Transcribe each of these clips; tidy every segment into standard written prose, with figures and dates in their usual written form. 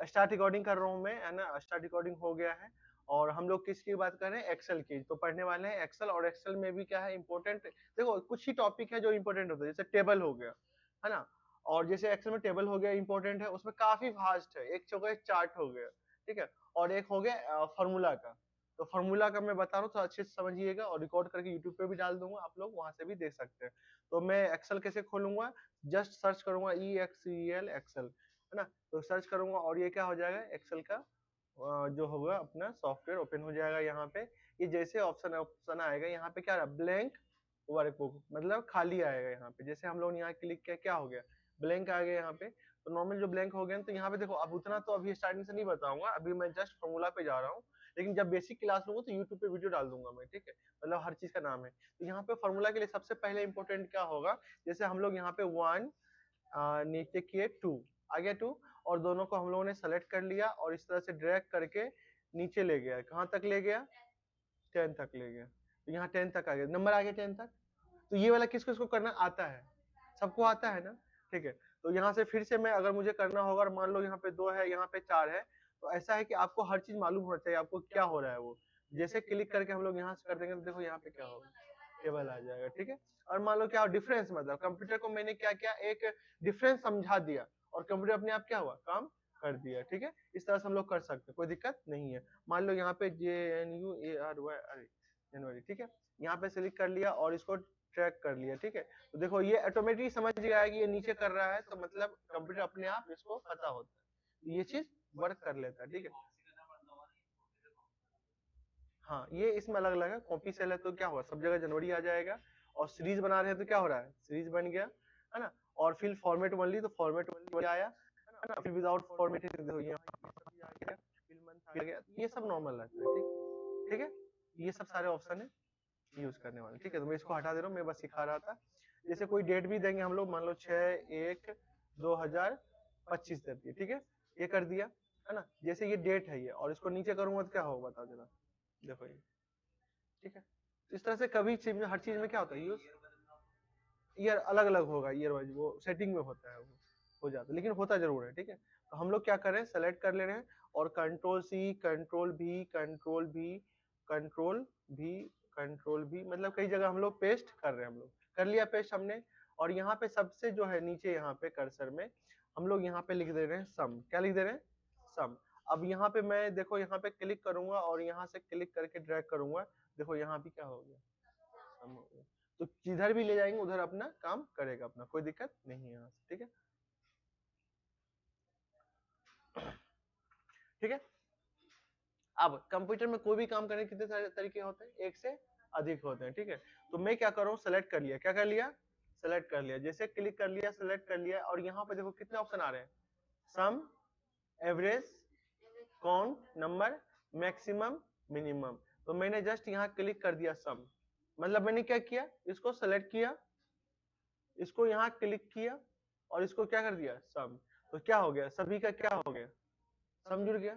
Start recording कर रहा हूँ मैं, है ना, स्टार्ट रिकॉर्डिंग हो गया है। और हम लोग किसकी बात कर रहे हैं, एक्सेल की। तो पढ़ने वाले हैं एक्सेल, और एक्सेल में भी क्या है इंपॉर्टेंट, देखो कुछ ही टॉपिक है जो इंपॉर्टेंट होता है, जैसे टेबल हो गया, है ना। और जैसे एक्सेल में टेबल हो गया इंपॉर्टेंट है, उसमें काफी वास्ट है, एक हो गया चार्ट हो गया, ठीक है, और एक हो गया फॉर्मूला का। तो फॉर्मूला का मैं बता रहा हूँ तो अच्छे से समझिएगा, और रिकॉर्ड करके यूट्यूब पे भी डाल दूंगा, आप लोग वहां से भी देख सकते हैं। तो मैं एक्सेल कैसे खोलूंगा, जस्ट सर्च करूंगा EXCEL एक्सेल, है ना। तो सर्च करूंगा और ये क्या हो जाएगा, एक्सेल का जो होगा अपना सॉफ्टवेयर ओपन हो जाएगा यहाँ पे। ये जैसे ऑप्शन ऑप्शन आएगा यहाँ पे, क्या ब्लैंक वर्कबुक, मतलब खाली आएगा यहाँ पे। जैसे हम लोग यहाँ क्लिक किया, क्या हो गया, ब्लैंक आ गया यहाँ पे। तो नॉर्मल जो ब्लैंक हो गया, तो यहाँ पे देखो, अब उतना तो अभी स्टार्टिंग से नहीं बताऊंगा, अभी मैं जस्ट फॉर्मूला पे जा रहा हूँ। लेकिन जब बेसिक क्लास लूंगा तो यूट्यूब पे वीडियो डाल दूंगा मैं, ठीक है, मतलब हर चीज का नाम है। तो यहाँ पे फॉर्मूला के लिए सबसे पहले इंपॉर्टेंट क्या होगा, जैसे हम लोग यहाँ पे 1 नीचे किए 2, आ गया 2, और दोनों को हम लोगों ने सेलेक्ट कर लिया और इस तरह से ड्रैग करके नीचे ले गया। कहाँ तक ले गया, 10 तक ले गया। तो यहाँ 10 तक आ गया, नंबर आ गया 10 तक। तो ये वाला किसको किसको करना आता है, सबको आता है ना, ठीक है। तो यहाँ से फिर से मैं, अगर मुझे करना होगा, और मान लो यहाँ पे 2 है, यहाँ पे 4 है, तो ऐसा है कि आपको हर चीज मालूम होना चाहिए, आपको क्या हो रहा है वो। जैसे क्लिक करके हम लोग यहाँ से कर देंगे, तो देखो यहाँ पे क्या होगा, टेबल आ जाएगा, ठीक है। और मान लो क्या डिफरेंस, मतलब कंप्यूटर को मैंने क्या किया, एक डिफरेंस समझा दिया, और कंप्यूटर अपने आप क्या हुआ, काम कर दिया, ठीक है। इस तरह से हम लोग कर सकते हैं, कोई दिक्कत नहीं है। मान लो यहाँ पे JNUARY, अरे जनवरी, ठीक है, यहाँ पे सिलेक्ट कर लिया और इसको ट्रैक कर लिया, ठीक है। तो देखो ये ऑटोमेटिक समझ गया है कि ये नीचे कर रहा है, तो मतलब कंप्यूटर अपने आप इसको पता होता है, ये चीज वर्क कर लेता है, ठीक है। हाँ, ये इसमें अलग अलग है, कॉपी सेल है तो क्या हुआ, सब जगह जनवरी आ जाएगा। और सीरीज बना रहे हैं तो क्या हो रहा है, सीरीज बन गया, है ना। और फिर फॉर्मेट ओनली, तो फॉर्मेट ओनली आया, है ना। फिर विदाउट फॉर्मेट देखो ये सब भी आ गया, फिर मंथ आ गया, ये सब नॉर्मल रहता है, ठीक ठीक है। ये सब सारे ऑप्शन है यूज करने वाले, ठीक है। तो मैं इसको हटा दे रहा हूँ, मैं बस सिखा रहा था। जैसे कोई डेट भी देंगे हम लोग, मान लो 6/1/2025 देती है, ठीक है, ये कर दिया, है ना। जैसे ये डेट है ये, और इसको नीचे करूंगा तो क्या होगा बताओ जरा, देखो ये, ठीक है। तो इस तरह से कभी चीज में, हर चीज में क्या होता है यूज, ईयर अलग अलग होगा, ईयर वाइज वो सेटिंग में होता है, वो हो जाता है, लेकिन होता जरूर है, ठीक है। तो हम लोग क्या कर रहे हैं, सेलेक्ट कर ले रहे हैं, और control C, control V, control V, control V, control V, मतलब कई जगह हम लोग पेस्ट कर रहे हैं, हम लोग कर लिया पेस्ट हमने। और यहाँ पे सबसे जो है नीचे, यहाँ पे कर्सर में हम लोग यहाँ पे लिख दे रहे हैं सम, क्या लिख दे रहे हैं, सम। अब यहाँ पे मैं देखो, यहाँ पे क्लिक करूंगा और यहाँ से क्लिक करके ड्रैग करूंगा, देखो यहाँ भी क्या हो गया, सम हो गया। तो जिधर भी ले जाएंगे उधर अपना काम करेगा, अपना कोई दिक्कत नहीं है यहाँ से, ठीक है, ठीक है। अब कंप्यूटर में कोई भी काम करने के कितने सारे तरीके होते हैं, एक से अधिक होते हैं, ठीक है। तो मैं क्या करूँ, सेलेक्ट कर लिया, क्या कर लिया, सेलेक्ट कर लिया, जैसे क्लिक कर लिया, सेलेक्ट कर लिया, और यहाँ पे देखो कितने ऑप्शन आ रहे हैं, sum, average, count, number, maximum, minimum. तो मैंने जस्ट यहाँ क्लिक कर दिया सम, मतलब मैंने क्या किया, इसको सेलेक्ट किया, इसको यहाँ क्लिक किया, और इसको क्या कर दिया, सम। तो क्या हो गया, सभी का क्या हो गया, सम जुड़ गया।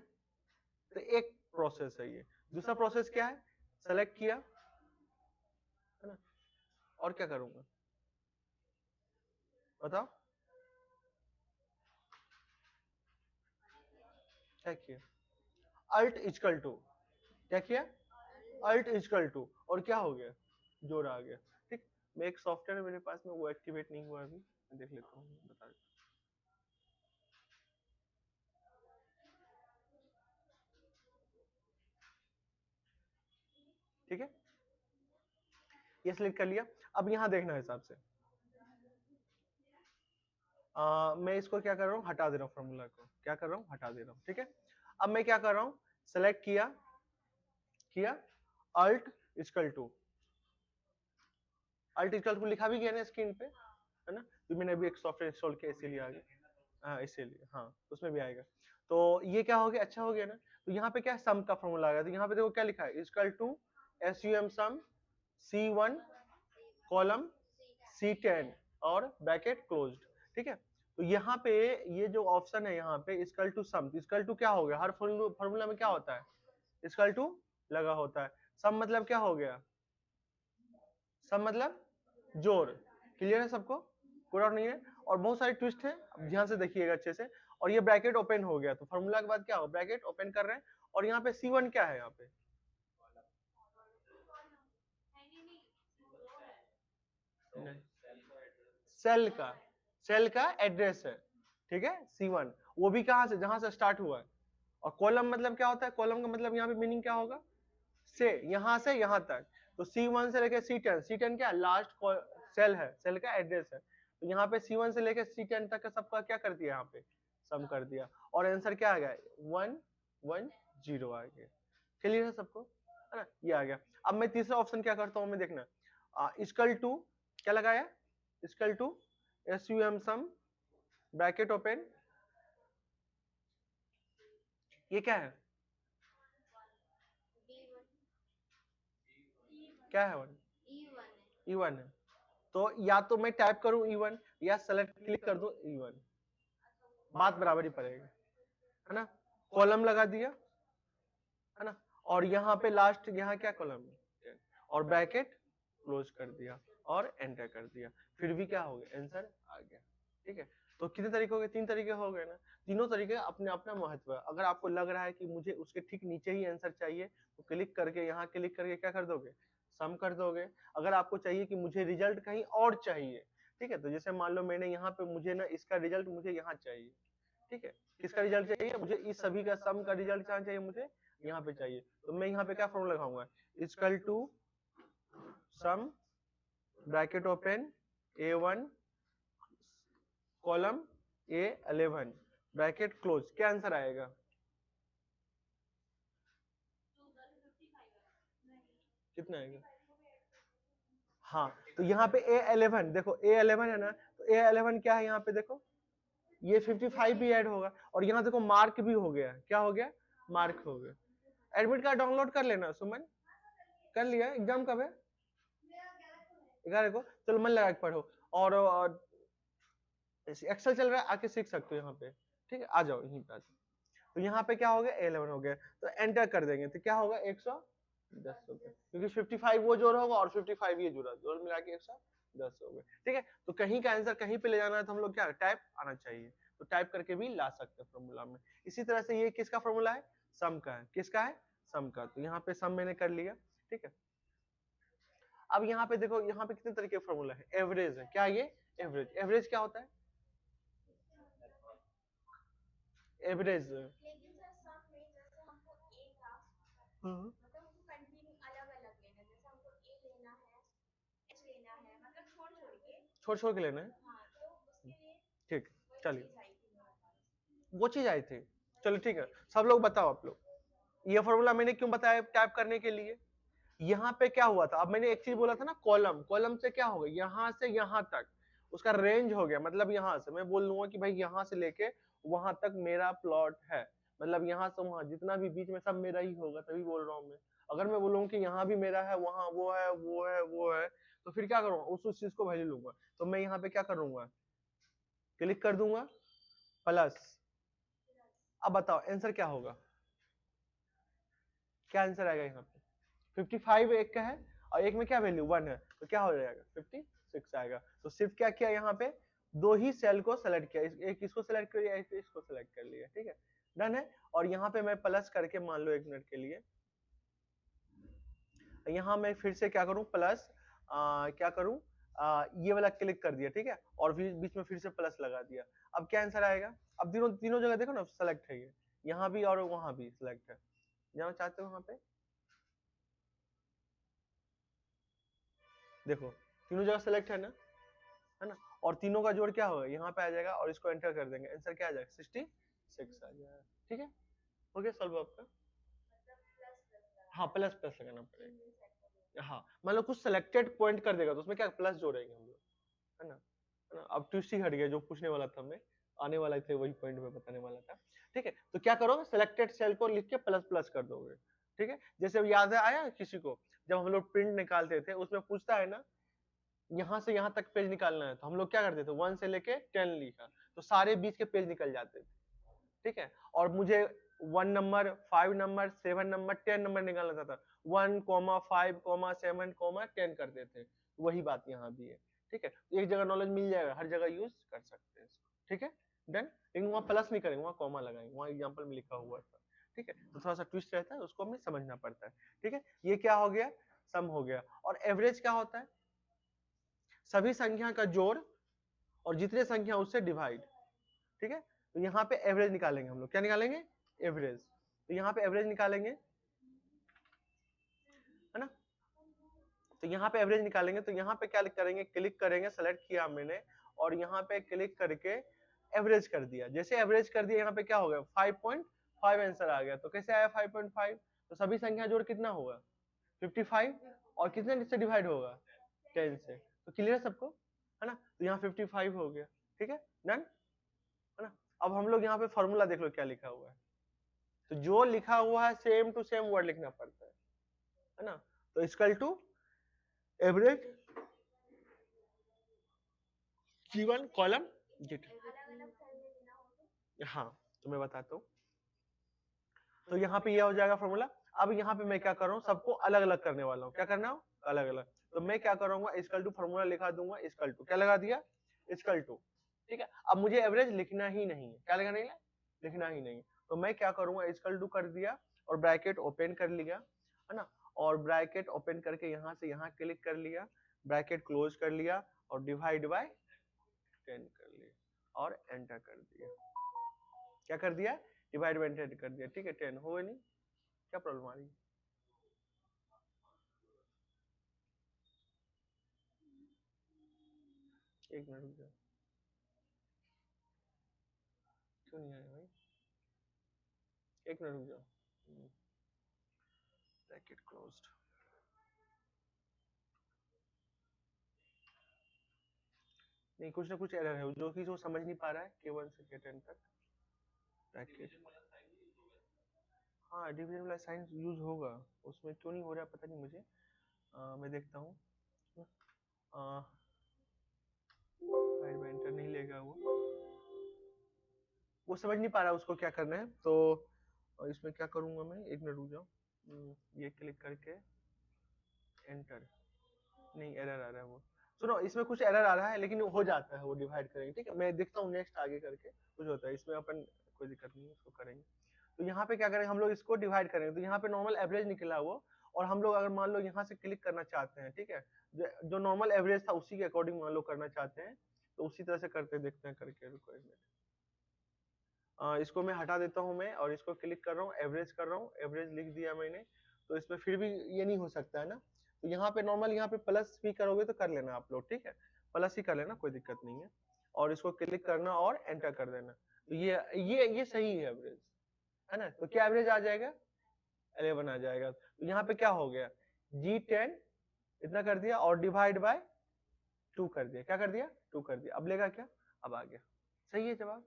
तो एक प्रोसेस है ये। दूसरा प्रोसेस क्या है, सेलेक्ट किया, है ना, और क्या करूंगा बताओ, क्या किया, अल्ट इजकल टू, क्या किया, अल्ट इजकल टू, और क्या हो गया, जोड़ आ गया, ठीक। मैं एक सॉफ्टवेयर है मेरे पास में, वो एक्टिवेट नहीं हुआ अभी, मैं देख लेता हूँ, बता देता हूँ। ठीक है, ये सिलेक्ट कर लिया। अब यहाँ देखना हिसाब से, मैं इसको क्या कर रहा हूँ, हटा दे रहा हूँ, फॉर्मूला को क्या कर रहा हूँ, हटा दे रहा हूँ, ठीक है। अब मैं क्या कर रहा हूँ, सेलेक्ट किया, किया, alt equal to, alt equal to लिखा भी गया ना स्क्रीन पे, है ना। तो मैंने अभी एक सॉफ्टवेयर इंस्टॉल किया इसीलिए आ गया, हाँ इसीलिए, हाँ उसमें भी आएगा। तो ये क्या हो गया, अच्छा हो गया ना। तो यहाँ पे क्या सम का फॉर्मूला आ गया, तो यहाँ पे देखो क्या लिखा है, equal to SUM sum C1 colon C10 और ब्रैकेट क्लोज्ड, ठीक है। तो यहाँ पे ये जो ऑप्शन है, यहाँ पे equal to sum, equal to क्या हो गया, हर फॉर्मूला में क्या होता है, इजकल टू लगा होता है। सम मतलब क्या हो गया, सम मतलब जोड़, क्लियर है सबको, कोई डाउट नहीं है। और बहुत सारे ट्विस्ट है, ध्यान से देखिएगा अच्छे से। और ये ब्रैकेट ओपन हो गया, तो फॉर्मूला के बाद क्या होगा, ब्रैकेट ओपन कर रहे हैं, और यहाँ पे C1 क्या है, यहाँ पे सेल का एड्रेस है, ठीक है, C1 वो भी कहां से, जहां से स्टार्ट हुआ है। और कॉलम मतलब क्या होता है, कॉलम का मतलब यहाँ पे मीनिंग क्या होगा, से यहाँ तक, तो C1 से लेकर C10, C10 क्या लास्ट सेल है, सेल का एड्रेस है, तो यहाँ पे C1 से लेकर C10 तक का सबका क्या कर दिया, यहाँ पे सम कर दिया, और आंसर क्या आ गया 110 आ गया। क्लियर है सबको, है ना, ये आ गया। अब मैं तीसरा ऑप्शन क्या करता हूँ, मैं देखना इक्वल टू क्या लगाया, equal to SUM sum bracket open, ये क्या है, क्या है E1 है, तो या तो मैं टाइप करूं E1 या सेलेक्ट क्लिक कर दूं E1, बात बराबर ही पड़ेगा, है ना, कॉलम लगा दिया, है ना, और यहाँ पे लास्ट यहाँ क्या कॉलम है, और ब्रैकेट क्लोज कर दिया और एंटर कर दिया, फिर भी क्या हो गया, आंसर आ गया। ठीक है, तो कितने तरीके हो गए, 3 तरीके हो गए ना, तीनों तरीके अपने अपना महत्व है। अगर आपको लग रहा है कि मुझे उसके ठीक नीचे ही आंसर चाहिए, तो क्लिक करके यहाँ क्लिक करके क्या कर दोगे, सम कर दोगे। अगर आपको चाहिए कि मुझे रिजल्ट कहीं और चाहिए, ठीक है, तो जैसे मान लो मैंने यहाँ पे मुझे ना इसका रिजल्ट मुझे यहाँ चाहिए, ठीक है, किसका रिजल्ट चाहिए मुझे, इस सभी का सम का रिजल्ट कहाँ चाहिए मुझे, यहाँ पे चाहिए, तो मैं यहाँ पे क्या फॉर्मूला लगाऊंगा, equal to sum bracket open A1 colon A11 bracket close, क्या आंसर आएगा, कितना आएगा, हाँ, तो यहाँ पे A11 देखो, A11 है ना, तो A11 क्या है यहाँ पे देखो, ये 55 भी ऐड होगा, और यहाँ देखो मार्क भी हो गया, क्या हो गया, मार्क हो गया। एडमिट कार्ड डाउनलोड कर लेना सुमन, कर लिया, एग्जाम कब है, 11 को, चलो मन लगा के पढ़ो, और एक्सेल चल रहा है, आके सीख सकते हो यहाँ पे, ठीक है, आ जाओ यहीं पे आ जाओ। तो यहाँ पे क्या हो गया, A11 हो गया, तो एंटर कर देंगे, तो क्या होगा 110 हो गया, क्योंकि 55 वो जोड़ होगा और 55 ये जुड़ा, जोड़ मिला के 110 हो गया। ठीक है, तो कहीं का आंसर कहीं पे ले जाना है, तो हम लोग क्या टाइप आना चाहिए, तो टाइप करके भी ला सकते हैं फॉर्मूला में। इसी तरह से ये किसका फॉर्मूला है, सम का है, किसका है, सम का, तो यहाँ पे सम मैंने कर लिया। ठीक है, अब यहाँ पे देखो, यहाँ पे कितने तरीके का फॉर्मूला है, एवरेज है, क्या ये एवरेज, एवरेज क्या होता है, एवरेज छोड़ छोड़ के लेना है, ठीक, चलिए वो चीज आई थी, चलो ठीक है, सब लोग बताओ आप लोग, ये फॉर्मूला मैंने क्यों बताया टाइप करने के लिए, यहाँ पे क्या हुआ था, अब मैंने एक चीज बोला था ना, कॉलम, कॉलम से क्या हो गया, यहाँ से यहाँ तक उसका रेंज हो गया, मतलब यहाँ से मैं बोल लूंगा कि भाई यहाँ से लेके वहां तक मेरा प्लॉट है, मतलब यहाँ से वहां जितना भी बीच में सब मेरा ही होगा, तभी बोल रहा हूँ मैं। अगर मैं बोलूँ कि यहाँ भी मेरा है, वहां वो है, वो है, वो है, तो फिर क्या करूंगा, उस चीज को वैल्यू लूंगा, तो मैं यहाँ पे क्या करूंगा, क्लिक कर दूंगा प्लस। अब बताओ आंसर क्या होगा, क्या आंसर आएगा यहाँ पे, 55 एक का है, और एक में क्या वैल्यू 1 है, तो क्या हो जाएगा 56 आएगा। तो सिर्फ क्या किया, यहाँ पे दो ही सेल को सेलेक्ट किया, एक इसको सेलेक्ट कर लिया, एक इसको सेलेक्ट कर लिया, ठीक है, डन है। और यहाँ पे मैं प्लस करके मान लो 1 मिनट के लिए, यहाँ मैं फिर से क्या करूँ, प्लस क्या करूँ, ये वाला क्लिक कर दिया, ठीक है, और बीच में फिर से प्लस लगा दिया। अब क्या आंसर आएगा, अब तीनों तीनों जगह देखो ना सेलेक्ट है, ये यहाँ भी और वहां भी सिलेक्ट है, जाना चाहते हो वहां पे, देखो तीनों जगह सेलेक्ट है ना, है ना, और तीनों का जोड़ क्या होगा, यहाँ पे आ जाएगा, और इसको एंटर कर देंगे, आंसर क्या आ जाएगा 66 आ जाएगा। ठीक है, हो गया सॉल्व आपका, हाँ प्लस प्लस लगाना पड़ेगा, हाँ मतलब कुछ सिलेक्टेड पॉइंट कर देगा, तो उसमें क्या प्लस जोड़ेंगे हम लोग, है ना, है ना। अब ट्विस्ट ही हट गया, जो पूछने वाला था मैं, आने वाला थे वही पॉइंट में बताने वाला था। ठीक है, तो क्या करोगे, सिलेक्टेड सेल को लिख के प्लस प्लस कर दोगे। ठीक है, जैसे अब याद है आया किसी को, जब हम लोग प्रिंट निकालते थे, उसमें पूछता है ना, यहाँ से यहाँ तक पेज निकालना है, तो हम लोग क्या करते थे, 1 से लेके 10 लिखा, तो सारे बीच के पेज निकल जाते थे। ठीक है, और मुझे 1 नंबर, 5 नंबर, 7 नंबर, 10 नंबर निकालना था, 1, 5, 7, 10 करते थे, वही बात यहाँ भी है। ठीक है, एक जगह नॉलेज मिल जाएगा, हर जगह यूज कर सकते हैं इसको। ठीक है, डन। लेकिन वहाँ प्लस नहीं करेंगे, वहाँ कॉमा लगाएंगे, वहाँ एग्जाम्पल में लिखा हुआ था, ठीक है। तो थोड़ा सा ट्विस्ट रहता है, उसको हमें समझना पड़ता है, ठीक है। ये क्या हो गया, सम हो गया। और एवरेज क्या होता है, सभी संख्या का जोड़ और जितने संख्या उससे डिवाइड, ठीक है। तो यहाँ पे एवरेज निकालेंगे हम लोग, क्या निकालेंगे, एवरेज। तो यहाँ पे एवरेज निकालेंगे, है ना। तो यहाँ पे एवरेज निकालेंगे, तो यहाँ पे क्या करेंगे, क्लिक करेंगे, सेलेक्ट किया मैंने और यहाँ पे क्लिक करके एवरेज कर दिया। जैसे एवरेज कर दिया यहाँ पे क्या हो गया, 5.5 आंसर आ गया। तो कैसे आया 5.5, तो सभी संख्या जोड़ कितना होगा 55 और कितने से डिवाइड होगा 10 से। तो क्लियर है सबको, है ना। तो यहाँ 55 हो गया, ठीक है, डन, है ना। अब हम लोग यहाँ पे फॉर्मूला देख लो क्या लिखा हुआ है। तो जो लिखा हुआ है सेम टू सेम वर्ड लिखना पड़ता है ना। तो equal to average G1 column G2। हाँ तो मैं बताता हूँ। तो यहाँ पे ये हो जाएगा फॉर्मूला। अब यहाँ पे मैं क्या कर रहा हूँ, सबको अलग अलग करने वाला हूँ। क्या करना हो, अलग अलग। तो मैं क्या करूंगा, इक्वल टू फॉर्मूला लिखा दूंगा, इक्वल टू क्या लगा दिया, इक्वल टू, ठीक है। अब मुझे एवरेज लिखना ही नहीं है, क्या लगाना है, लिखना ही नहीं। तो मैं क्या करूंगा, इक्वल टू कर दिया और ब्रैकेट ओपन कर लिया, है ना। और ब्रैकेट ओपन करके यहाँ से यहाँ क्लिक कर लिया, ब्रैकेट क्लोज कर लिया और डिवाइड बाय 10 कर लिया और एंटर कर दिया। क्या कर दिया, डिवाइड बाय 10 कर दिया, ठीक है। 10 हो नहीं, क्या प्रॉब्लम आ रही है, एक मिनट रुक जाओ, क्यों नहीं आ रहा भाई, एक मिनट रुक जाओ। ब्रैकेट क्लोज्ड, नहीं कुछ ना कुछ एरर है जो कि जो समझ नहीं पा रहा है K1 से K10 तक ब्रैकेट। हाँ डिवीजन वाला साइन यूज होगा, उसमें क्यों नहीं हो रहा पता नहीं मुझे। मैं देखता हूँ, एंटर नहीं लेगा वो समझ नहीं पा रहा उसको क्या करना है। तो इसमें क्या करूंगा मैं, एक मिनट रुक जाओ। ये क्लिक करके एंटर, नहीं एरर आ रहा है वो। सुनो इसमें कुछ एरर आ रहा है लेकिन हो जाता है, वो डिवाइड करेंगे, ठीक है। मैं देखता हूँ नेक्स्ट आगे करके कुछ होता है इसमें, अपन कोई दिक्कत नहीं है, इसको करेंगे। तो यहाँ पे क्या करेंगे हम लोग, इसको डिवाइड करेंगे। तो यहाँ पे नॉर्मल एवरेज निकला वो, और हम लोग अगर मान लो यहाँ से क्लिक करना चाहते हैं, ठीक है, जो नॉर्मल एवरेज था उसी के अकॉर्डिंग मान लो करना चाहते हैं, तो उसी तरह से करते देखते हैं करके। रुको एक मिनट, इसको मैं हटा देता हूँ मैं, और इसको क्लिक कर रहा हूँ, एवरेज कर रहा हूँ, एवरेज लिख दिया मैंने। तो इसमें फिर भी ये नहीं हो सकता है ना। तो यहाँ पे नॉर्मल यहाँ पे प्लस भी करोगे तो कर लेना आप लोग, ठीक है, प्लस ही कर लेना, कोई दिक्कत नहीं है। और इसको क्लिक करना और एंटर कर देना। तो ये सही है एवरेज, है ना। तो क्या एवरेज आ जाएगा, 11 आ जाएगा। तो यहाँ पे क्या हो गया, G10 इतना कर दिया और डिवाइड बाय 2 कर दिया, क्या कर दिया, 2 कर दिया। अब लेगा क्या, अब आ गया, सही है जवाब,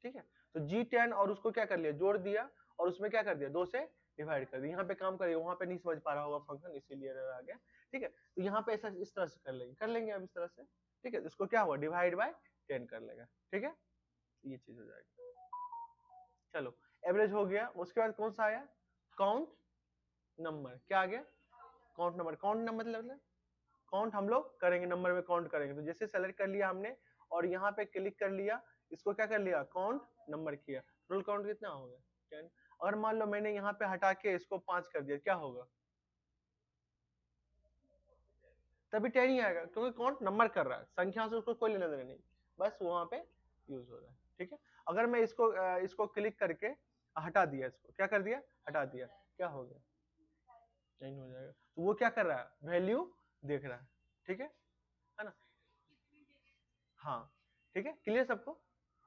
ठीक है। तो G10 और उसको क्या कर लिया, जोड़ दिया और उसमें क्या कर दिया, 2 से डिवाइड कर दिया। यहाँ पे काम करिए, वहां पे नहीं समझ पा रहा होगा फंक्शन, इसीलिए एरर आ गया, ठीक है। तो यहाँ पे ऐसा इस तरह से कर लेंगे अब इस तरह से, ठीक है। इसको क्या हुआ, डिवाइड बाय 10 कर लेगा, ठीक है। ये चीज हो जाएगी। चलो एवरेज हो गया। उसके बाद कौन सा आया, काउंट नंबर, क्या आ गया, काउंट नंबर। काउंट नंबर मतलब काउंट हम लोग करेंगे, नंबर में काउंट करेंगे। तो जैसे सेलेक्ट कर लिया हमने और यहाँ पे क्लिक कर लिया, इसको क्या कर लिया, काउंट नंबर किया। टोटल काउंट कितना हो गया 10। अगर मान लो मैंने यहाँ पे हटा के इसको 5 कर दिया, क्या होगा, तभी 10 ही आएगा, क्योंकि काउंट नंबर कर रहा है, संख्या से उसको कोई लेना देना नहीं, बस वहां पे यूज हो रहा है, ठीक है। अगर मैं इसको क्लिक करके हटा दिया, इसको क्या कर दिया, हटा दिया, क्या हो गया, नहीं हो जाएगा। तो वो क्या कर रहा है, वैल्यू देख रहा है, ठीक है ना। हाँ ठीक है, क्लियर सबको।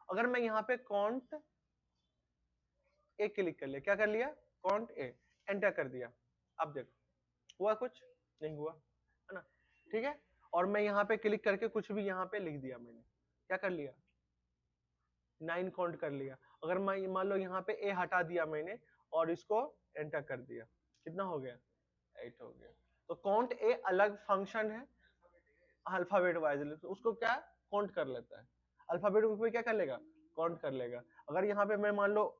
अगर मैं यहाँ पे काउंट ए क्लिक कर लिया, क्या कर लिया, काउंट ए, एंटर कर दिया, अब देखो हुआ कुछ, नहीं हुआ, है ना, ठीक है। और मैं यहाँ पे क्लिक करके कुछ भी यहाँ पे लिख दिया मैंने, क्या कर लिया, 9 काउंट कर लिया। अगर मैं मान लो यहाँ पे ए हटा दिया मैंने और इसको एंटर कर दिया, कितना हो गया, 8 हो गया। तो काउंट ए अलग फंक्शन है अल्फाबेट वाइज, तो उसको क्या काउंट कर लेता है, अल्फाबेट को क्या कर लेगा, काउंट कर लेगा। अगर यहाँ पे मैं मान लो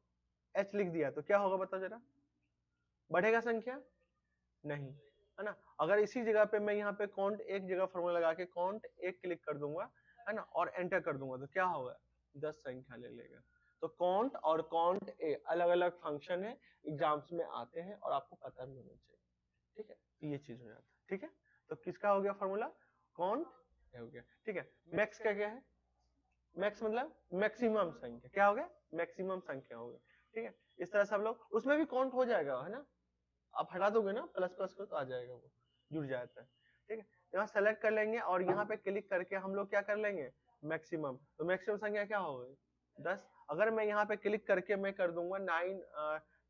एच लिख दिया तो क्या होगा बताओ जरा, बढ़ेगा संख्या, नहीं, है ना। अगर इसी जगह पे मैं यहाँ पे काउंट एक जगह फॉर्मूला लगा के काउंट एक क्लिक कर दूंगा, है ना, और एंटर कर दूंगा, तो क्या होगा, 10 संख्या ले लेगा। तो कॉन्ट और कॉन्ट ए अलग अलग फंक्शन है, एग्जाम्स में आते हैं और आपको पता भी होना चाहिए। ठीक है, ये चीज हो जाता है। ठीक है, तो किसका हो गया फॉर्मूला, कॉन्ट ए हो गया। ठीक है, मैक्स का क्या है, मैक्स मतलब मैक्सिमम संख्या, क्या हो गया, मैक्सिमम संख्या हो गया। ठीक है, इस तरह से हम लोग उसमें भी काउंट हो जाएगा, है ना, आप हटा दोगे ना प्लस प्लस को तो आ जाएगा, वो जुड़ जाता है। ठीक है, यहाँ सेलेक्ट कर लेंगे और यहाँ पे क्लिक करके हम लोग क्या कर लेंगे, मैक्सिमम। तो मैक्सिमम संख्या क्या हो गई, 10। अगर मैं यहाँ पे क्लिक करके मैं कर दूंगा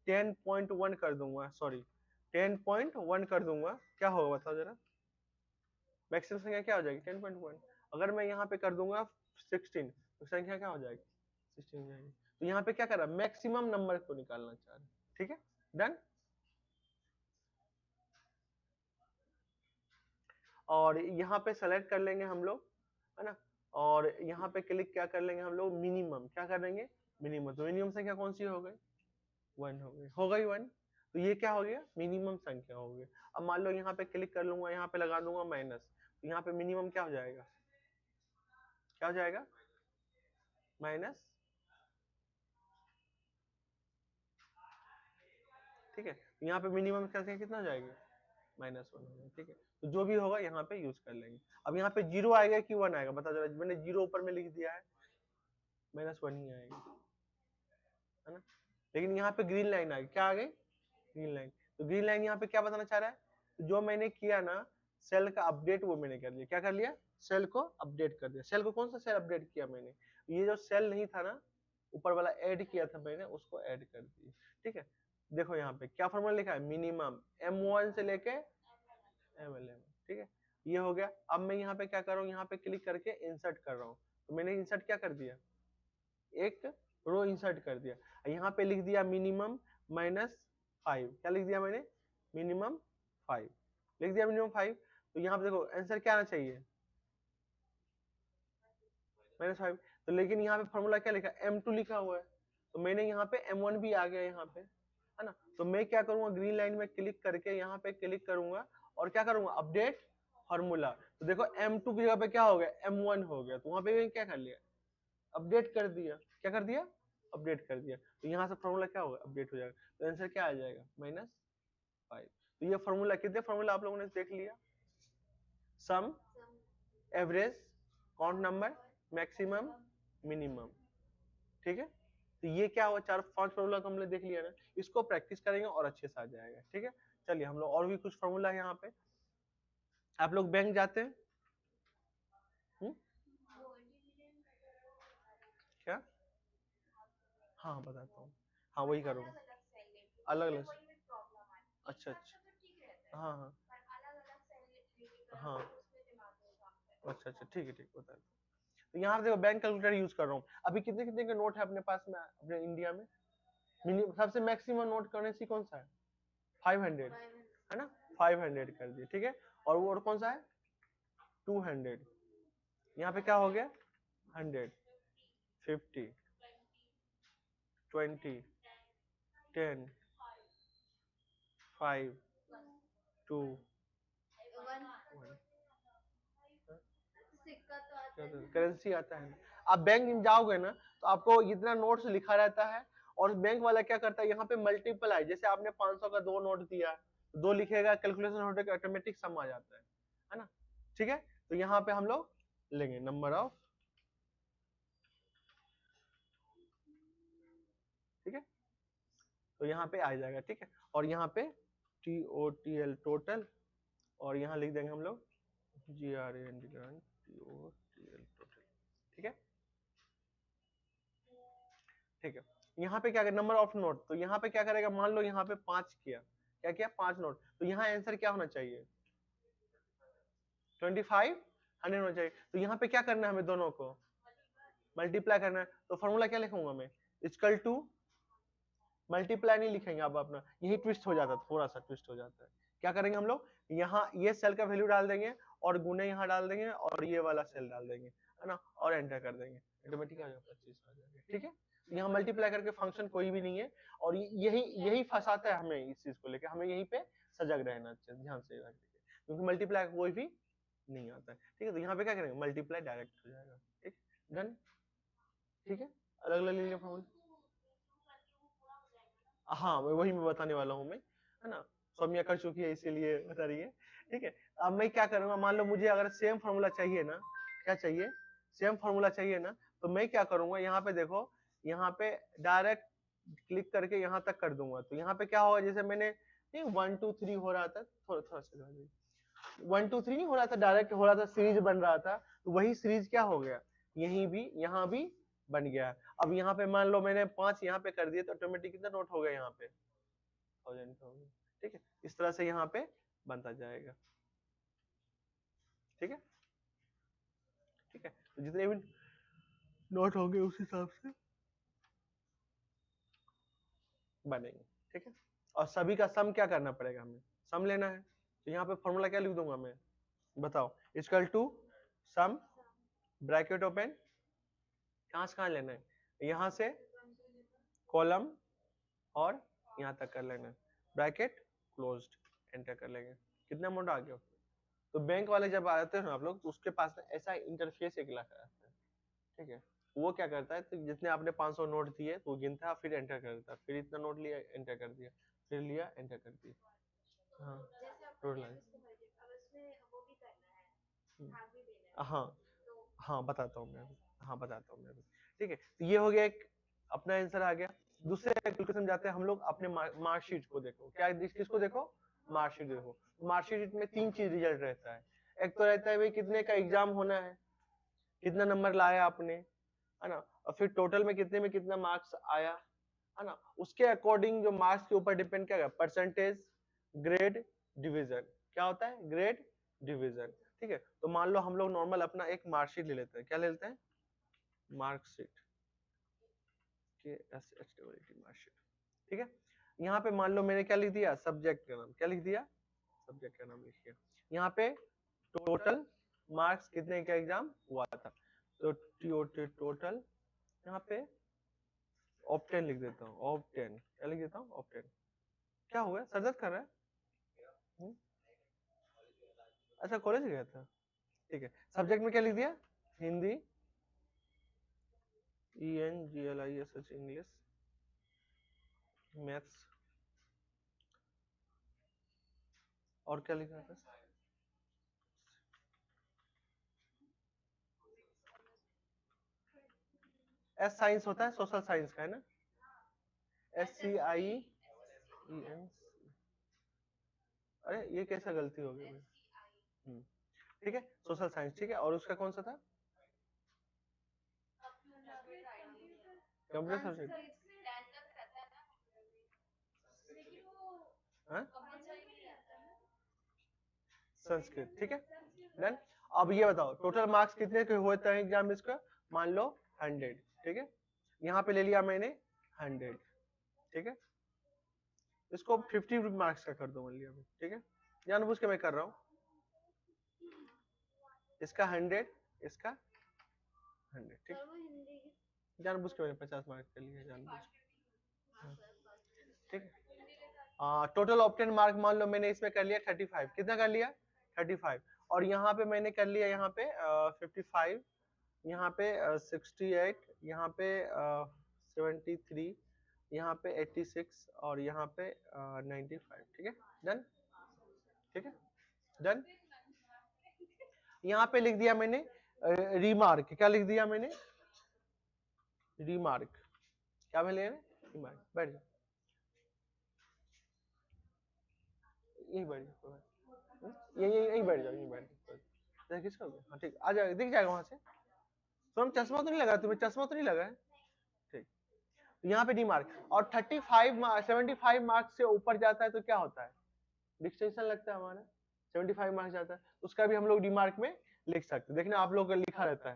10.1 कर दूंगा, सॉरी 10.1 कर दूंगा, क्या होगा बताओ जरा, मैक्सिमम संख्या क्या हो जाएगी 10.1। अगर मैं यहाँ पे कर दूंगा 16 तो संख्या क्या हो जाएगी 16 हो जाएगी। तो यहाँ पे क्या कर रहा है, मैक्सिमम नंबर को निकालना चाह रहा है। ठीक है, डन। और यहाँ पे सेलेक्ट कर लेंगे हम लोग, है ना, और यहाँ पे क्लिक क्या कर लेंगे हम लोग, मिनिमम क्या कर देंगे, मिनिमम। तो मिनिमम संख्या कौन सी हो गई, 1 हो गई 1। तो ये क्या हो गया, मिनिमम संख्या हो गई। अब मान लो यहाँ पे क्लिक कर लूंगा, यहाँ पे लगा दूंगा माइनस, तो यहाँ पे मिनिमम क्या हो जाएगा, क्या हो जाएगा, माइनस। ठीक है, तो यहाँ पे मिनिमम क्या कितना हो जाएगा, -1। ठीक है, तो जो भी होगा यहाँ पे यूज कर लेंगे। अब यहाँ पे 0 आएगा कि 1 आएगा, बता जरा, मैंने 0 ऊपर में लिख दिया है, -1 ही आएगा, है ना। लेकिन यहाँ पे ग्रीन लाइन आ गई, क्या आ गई, ग्रीन लाइन। तो ग्रीन लाइन यहाँ पे क्या बताना चाह रहा है, तो जो मैंने किया ना सेल का अपडेट, वो मैंने कर लिया। क्या कर लिया, सेल को अपडेट कर दिया। सेल को कौन सा सेल अपडेट किया मैंने, ये जो सेल नहीं था ना ऊपर वाला ऐड किया था मैंने, उसको ऐड कर दिया। ठीक है, देखो यहाँ पे क्या फॉर्मूला लिखा है, मिनिमम M1 से लेके MLM। ठीक है, ये हो गया। अब मैं यहाँ पे क्या कर रहा हूँ, यहाँ पे क्लिक करके इंसर्ट कर रहा हूँ। तो मैंने इंसर्ट क्या कर दिया, एक रो इंसर्ट कर दिया। यहाँ पे लिख दिया मिनिमम -5, क्या लिख दिया मैंने, मिनिमम 5 लिख दिया, मिनिमम 5। तो यहाँ पे देखो आंसर क्या आना चाहिए, -5। तो लेकिन यहाँ पे फॉर्मूला क्या लिखा, M2 लिखा हुआ है, तो मैंने यहाँ पे M1 भी आ गया यहाँ पे, है ना। तो मैं क्या करूंगा, ग्रीन लाइन में क्लिक करके यहाँ पे क्लिक करूंगा और क्या करूंगा, अपडेट फॉर्मूला। तो देखो M2 की जगह पे क्या हो गया, M1 हो गया। तो वहां पे क्या कर लिया, अपडेट कर दिया। क्या कर दिया, अपडेट कर दिया। तो यहाँ से फॉर्मूला क्या होगा, अपडेट हो जाएगा। तो आंसर क्या आ जाएगा, -5। तो ये फॉर्मूला, कितने फॉर्मूला आप लोगों ने देख लिया, sum, average, count number, maximum, minimum. ठीक है, तो ये क्या हुआ, 4-5 फॉर्मूला तो हमने देख लिया ना, इसको प्रैक्टिस करेंगे और अच्छे से आ जाएगा। ठीक है, चलिए हम लोग और भी कुछ फॉर्मूला है यहाँ पे। आप लोग बैंक जाते हैं, क्या, हाँ बताता हूँ, हाँ वही करूँगा, अलग अलग, अच्छा अच्छा, हाँ हाँ हाँ, अच्छा अच्छा, ठीक है, ठीक बता। तो यहाँ पे देखो बैंक कैलकुलेटर यूज कर रहा हूँ। अभी कितने कितने के नोट है अपने पास में, अपने इंडिया में, मिनिमम सबसे मैक्सिमम नोट करेंसी कौन सा है, 500, है ना, 500 कर दिए। ठीक है, और वो और कौन सा है, 200। यहाँ पे क्या हो गया, 100, 50, 20, 10, 5, 2, 1। करेंसी आता है। आप बैंक में जाओगे ना तो आपको इतना नोट्स लिखा रहता है, और बैंक वाला क्या करता है, यहाँ पे मल्टीप्लाई, जैसे आपने 500 का 2 नोट दिया, 2 लिखेगा, कैलकुलेशन होने का ऑटोमेटिक सम आ जाता है ना। ठीक है, तो यहाँ पे हम लोग लेंगे नंबर ऑफ, ठीक है, तो यहाँ पे आ जाएगा। ठीक है, और यहाँ पे TOTL टोटल, और यहाँ लिख देंगे हम लोग GRAND TOTL टोटल। ठीक है, ठीक है, यहाँ पे क्या करें, नंबर ऑफ नोट। तो यहाँ पे क्या करेगा, मान लो यहाँ पे 5 किया, क्या किया, 5 नोट, तो यहाँ आंसर क्या होना चाहिए, 25, 100 होना चाहिए। तो यहाँ पे क्या करना है, हमें दोनों को मल्टीप्लाई करना है। तो फॉर्मूला क्या लिखूंगा मैं, इक्वल टू, मल्टीप्लाई नहीं लिखेंगे अब अपना, यही ट्विस्ट हो जाता है, थोड़ा सा ट्विस्ट हो जाता है। क्या करेंगे हम लोग, यहाँ ये सेल का वैल्यू डाल देंगे और गुने यहाँ डाल देंगे और ये वाला सेल डाल देंगे, है ना, और एंटर कर देंगे, ऑटोमेटिक आ जाएगा 25 आ जाएगा। ठीक है, यहाँ मल्टीप्लाई करके फंक्शन कोई भी नहीं है, और यही यही फंसाता है हमें इस चीज को लेकर, हमें यहीं पे सजग रहना चाहिए, ध्यान से रखिए, क्योंकि मल्टीप्लाई कोई भी नहीं आता है। ठीक है, तो यहाँ पे क्या करेंगे, मल्टीप्लाई डायरेक्ट हो जाएगा। ठीक, डन। ठीक है, अलग अलग ले लिया फॉर्मूला। हाँ वही मैं बताने वाला हूँ मैं, है ना, सौम्या कर चुकी है इसीलिए बता रही है। ठीक है, अब मैं क्या करूंगा, मान लो मुझे अगर सेम फॉर्मूला चाहिए ना, क्या चाहिए, सेम फॉर्मूला चाहिए ना, तो मैं क्या करूंगा, यहाँ पे देखो, यहाँ पे डायरेक्ट क्लिक करके यहाँ तक कर दूंगा, तो यहाँ पे क्या होगा, जैसे मैंने नहीं 1 2 3 हो रहा था, थोड़ा थोड़ा सा 1 2 3 नहीं हो रहा था, डायरेक्ट हो रहा था, सीरीज बन रहा था, तो वही सीरीज क्या हो गया, यहीं भी यहाँ भी बन गया। अब यहाँ पे मान लो मैंने 5 यहाँ पे कर दिए, तो ऑटोमेटिक कितना नोट हो गया यहाँ पे, 1000 हो गया। ठीक है, इस तरह से यहाँ पे बनता जाएगा। ठीक है, ठीक है, तो जितने भी नोट होंगे उस हिसाब से बनेंगे। ठीक है, और सभी का सम क्या करना पड़ेगा, हमें सम लेना है, तो यहाँ पे फॉर्मूला क्या लिख दूंगा मैं, बताओ, equal to sum bracket open, कहाँ से कहाँ लेना है, यहाँ से कॉलम और यहाँ तक कर लेना है, ब्रैकेट क्लोज्ड, एंटर कर लेंगे, कितना अमाउंट आ गया। तो बैंक वाले जब आते हैं ना आप लोग, तो उसके पास ना ऐसा इंटरफेस एक लगा रहता है। ठीक है, वो क्या करता है, तो जितने आपने 500 नोट दिए तो वो गिनता है, फिर एंटर कर देता है, फिर इतना नोट लिया एंटर कर दिया, फिर लिया एंटर कर दिया। हाँ टोटल, हाँ हाँ बताता हूँ मैं अभी, हाँ बताता हूँ मैं अभी। ठीक है, तो ये हो गया एक अपना आंसर आ गया। दूसरे कैलकुलेशन जाते हैं हम लोग, अपने मार्कशीट को देखो, क्या किसको देखो, मार्कशीट देखो। मार्कशीट में 3 चीज रिजल्ट रहता है, एक तो रहता है भाई कितने का एग्जाम होना है, कितना नंबर लाया आपने, है ना, और फिर टोटल में कितना मार्क्स आया, है ना, उसके अकॉर्डिंग जो मार्क्स के ऊपर डिपेंड क्या है, परसेंटेज, ग्रेड, डिवीजन, क्या होता है, ग्रेड, डिवीजन। ठीक है, तो मान लो हम लोग नॉर्मल अपना एक मार्कशीट ले लेते हैं, क्या ले लेते हैं, मार्कशीट, मार्कशीट। ठीक है, यहाँ पे मान लो मैंने क्या लिख दिया, सब्जेक्ट का नाम, क्या लिख दिया, सब्जेक्ट का नाम लिख दिया। यहाँ पे टोटल मार्क्स कितने का एग्जाम हुआ था, तो टोटल यहाँ पे ऑप्टेन लिख देता हूँ, ऑप्टेन, क्या लिख देता हूँ, ऑप्टेन। क्या हुआ, सर दर्द कर रहा है, अच्छा कॉलेज गया था। ठीक है, सब्जेक्ट में क्या लिख दिया, हिंदी, ENGLISH इंग्लिश, मैथ्स, और क्या लिखा था, एस साइंस होता है, सोशल साइंस का है ना, SCIEN, अरे ये कैसा गलती हो गई, ठीक है, सोशल साइंस। ठीक है, और उसका कौन सा था, कंप्यूटर सब्जेक्ट, संस्कृत। ठीक है, डन। अब ये बताओ टोटल मार्क्स कितने के हुए थे एग्जाम इसका, मान लो 100। ठीक है, यहाँ पे ले लिया मैंने 100। ठीक है, इसको 50 मार्क्स का कर दो मान लिया मैं। ठीक है, जानबूझ के मैं कर रहा हूँ, इसका 100, इसका 100। ठीक, जानबूझ के मैंने 50 मार्क्स कर लिया, जानबूझ के। ठीक, टोटल ऑप्टेन मार्क मान लो मैंने इसमें कर लिया 35, कितना कर लिया, 35, और यहाँ पे मैंने कर लिया, यहाँ पे 55, यहाँ पे 68, यहाँ पे 73, यहाँ पे 86, और यहाँ पे 95। ठीक है, डन। ठीक है, डन। यहाँ पे लिख दिया मैंने रिमार्क, क्या लिख दिया मैंने, रिमार्क, क्या मैं ले रिमार्क, बैठ जाओ, यही बैठ जाओ, यही बैठ जाओ, यही बैठ जाओ, किसका हो गया, हाँ ठीक, आ जाएगा, दिख जाएगा वहां से। तो चश्मा तो नहीं लगा, तुम्हें चश्मा तो नहीं लगा है, ठीक, तो यहाँ पे डी मार्क, और 75 मार्क्स से ऊपर जाता है तो क्या होता है, डिस्टिंक्शन लगता है हमारा, 75 मार्क्स जाता है, उसका भी हम लोग डी मार्क में लिख सकते हैं, देखना आप लोग का लिखा रहता है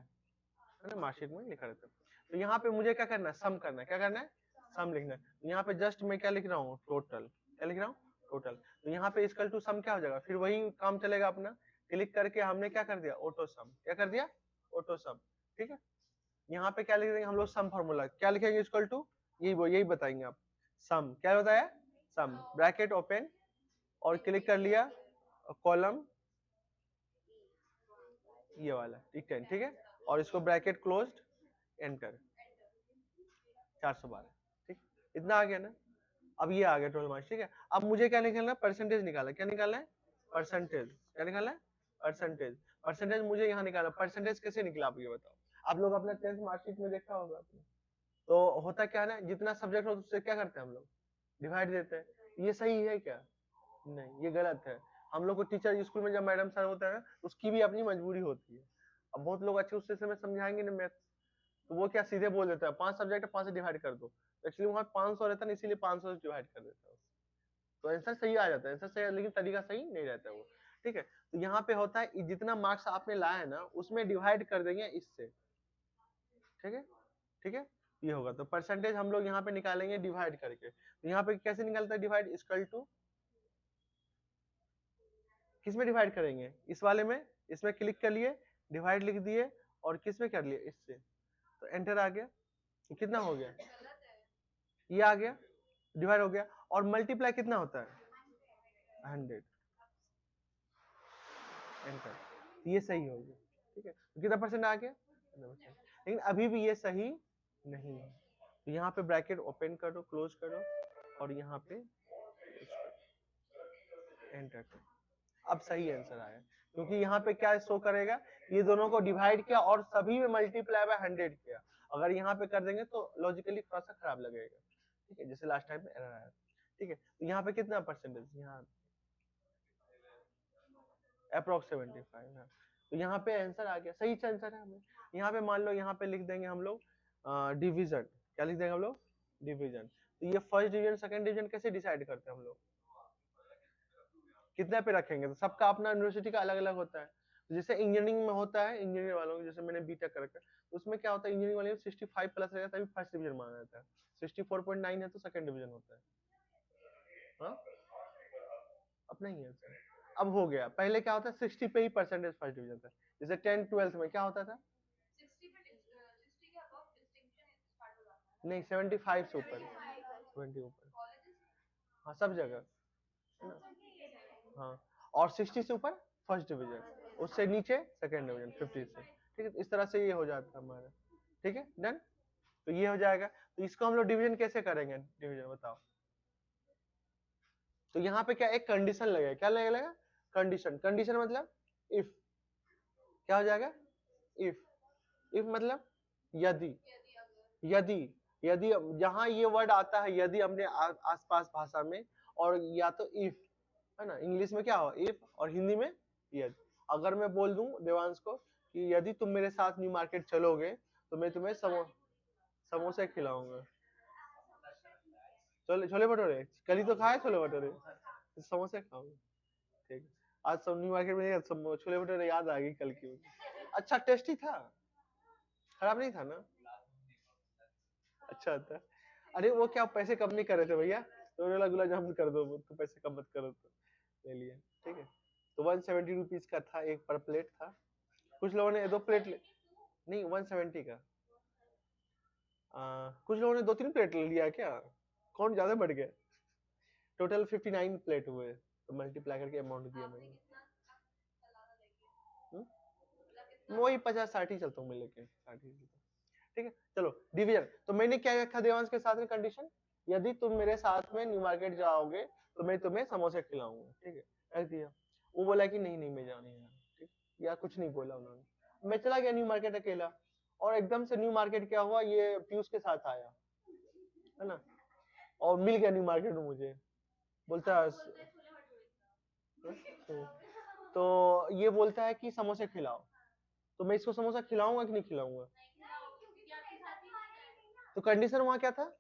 ना, मार्कशीट में लिखा रहता है। तो यहाँ पे मुझे क्या करना है, सम करना है, क्या करना है, सम लिखना है। यहाँ पे जस्ट मैं क्या लिख रहा हूँ, टोटल, क्या लिख रहा हूँ, टोटल। तो यहाँ पे इक्वल टू सम क्या हो जाएगा, फिर वही काम चलेगा अपना, क्लिक करके हमने क्या कर दिया, ऑटो सम, क्या कर दिया, ऑटो सम। ठीक है, यहाँ पे क्या लिख देंगे हम लोग, सम फॉर्मूला, क्या लिखेंगे, इक्वल टू, यही बताएंगे आप, सम, क्या बताया, सम ब्रैकेट ओपन, और क्लिक कर लिया, कॉलम ये वाला, ठीक है, और इसको ब्रैकेट क्लोज्ड, एंटर। 412, ठीक, इतना आ गया ना। अब ये आ गया टोटल मार्क्स, ठीक है। अब मुझे क्या निकालना है, परसेंटेज निकालना है। क्या निकालना है, परसेंटेज। क्या निकालना है, परसेंटेज। परसेंटेज मुझे यहाँ निकालना। परसेंटेज कैसे निकला आप ये बताओ। आप लोग अपना 10th मार्कशीट में देखा होगा आपने। तो होता क्या है ना, जितना सब्जेक्ट हो उससे क्या करते हैं हम लोग, डिवाइड देते हैं। ये सही है क्या, नहीं ये गलत है। हम लोग को टीचर स्कूल में जब मैडम सर होता है उसकी भी अपनी मजबूरी होती है। अब बहुत लोग अच्छे उससे समय समझाएंगे ना मैथ, तो वो क्या सीधे बोल देता है 5 सब्जेक्ट है 5 से डिवाइड कर दो। एक्चुअली वहाँ 500 रहता है ना, इसीलिए 500 से डिवाइड कर देता है। तो आंसर सही आ जाता है, आंसर सही, लेकिन तरीका सही नहीं रहता है वो, ठीक है। तो यहाँ पे होता है जितना मार्क्स आपने लाया है ना उसमें डिवाइड कर देंगे इससे, ठीक है, ठीक है। ये होगा तो परसेंटेज हम लोग यहाँ पे निकालेंगे डिवाइड करके। तो यहाँ पे कैसे निकलता है डिवाइड, इक्वल टू किस में डिवाइड करेंगे, इस वाले में, इसमें क्लिक कर लिए, डिवाइड लिख दिए, और किस में कर लिए, इससे। तो एंटर आ गया, तो कितना हो गया, ये आ गया, डिवाइड हो गया। और मल्टीप्लाई कितना होता है, 100, एंटर। ये सही हो गया, ठीक है। तो कितना परसेंट आ गया, 100%। लेकिन अभी भी ये सही नहीं है। तो यहाँ पे ब्रैकेट ओपन करो, क्लोज करो, और यहाँ पे एंटर करो। अब सही आंसर आया, क्योंकि यहाँ पे क्या शो करेगा, ये दोनों को डिवाइड किया और सभी में मल्टीप्लाई बाय 100 किया। अगर यहाँ पे कर देंगे तो लॉजिकली थोड़ा सा खराब लगेगा, ठीक है, जैसे लास्ट टाइम में एरर आया, ठीक है। तो यहाँ पे कितना परसेंटेज, यहाँ अप्रोक्स 75 है। तो यहाँ पे आंसर आ गया, सही आंसर है हमें। यहाँ पे मान लो, यहाँ पे लिख देंगे हम लोग डिवीजन। क्या लिख देंगे हम लोग, डिवीजन। तो ये फर्स्ट डिवीजन सेकंड डिवीजन कैसे डिसाइड करते हैं हम लोग, कितना पे रखेंगे। तो सबका अपना यूनिवर्सिटी का अलग अलग होता है। जैसे इंजीनियरिंग में होता है, इंजीनियरिंग वालों जैसे मैंने बीटेक कर रखा है, तो उसमें क्या होता है, इंजीनियरिंग वाले में 65 प्लस रहेगा तभी फर्स्ट डिवीजन माना जाता है, 64.9 है तो सेकंड डिवीजन होता है। हाँ, अपना ही है सर। अब हो गया, पहले क्या होता है 60 पे ही परसेंटेज फर्स्ट डिवीजन था। जैसे 10 12th में क्या होता था, नहीं 75 से ऊपर, 20 ऊपर, हाँ सब जगह है ना। हाँ, और 60 से ऊपर फर्स्ट डिवीजन, उससे नीचे सेकंड डिवीजन 50 से, ठीक है। इस तरह से ये हो जाता है हमारा, ठीक है, डन। तो ये हो जाएगा। तो इसको हम लोग डिवीजन कैसे करेंगे, डिवीजन बताओ। तो यहाँ पे क्या एक कंडीशन लगेगा, क्या लगेगा, कंडीशन। कंडीशन मतलब इफ, क्या हो जाएगा, इफ। इफ मतलब यदि, यदि, यदि जहां ये वर्ड आता है यदि अपने आसपास भाषा में, और या तो इफ, है ना, इंग्लिश में क्या हो इफ, और हिंदी में यदि। अगर मैं बोल दूं देवांश को कि यदि तुम मेरे साथ न्यू मार्केट चलोगे तो मैं तुम्हें समोसे खिलाऊंगा, छोले भटूरे, कल ही तो खाए छोले भटूरे, समोसे खाऊंगा, ठीक है। आज सब न्यू मार्केट में छोले भटूरे याद आ गई कल की। अच्छा टेस्टी था, खराब नहीं था ना, अच्छा था। अरे वो क्या पैसे कम नहीं कर रहे थे भैया, तो गुलाब जामुन कर दो, तो पैसे कम मत करो, तो ले लिया, ठीक है। तो 170 रुपीज का था, एक पर प्लेट था। कुछ लोगों ने 2 प्लेट ले, नहीं 170 का। कुछ लोगों ने 2 3 प्लेट ले लिया क्या, कौन ज्यादा बढ़ गया। टोटल 59 प्लेट हुए, तो मल्टीप्लाई करके अमाउंट दिया मैंने। वही 50 60 ही चलता हूँ मैं, लेके 60, ठीक है। चलो डिवीजन, तो मैंने क्या रखा देवांश के साथ में कंडीशन, यदि तुम मेरे साथ में न्यू मार्केट जाओगे तो मैं तुम्हें समोसे खिलाऊंगा, ठीक है, रख दिया। वो बोला कि नहीं नहीं मैं जाने यार, ठीक, या कुछ नहीं बोला उन्होंने। मैं चला गया न्यू मार्केट अकेला, और एकदम से न्यू मार्केट क्या हुआ, ये पीयूष के साथ आया, है ना, और मिल गया न्यू मार्केट में मुझे, बोलता है तो ये बोलता है कि समोसे खिलाओ, तो मैं इसको समोसा खिलाऊंगा कि नहीं खिलाऊंगा। तो कंडीशन वहां क्या था,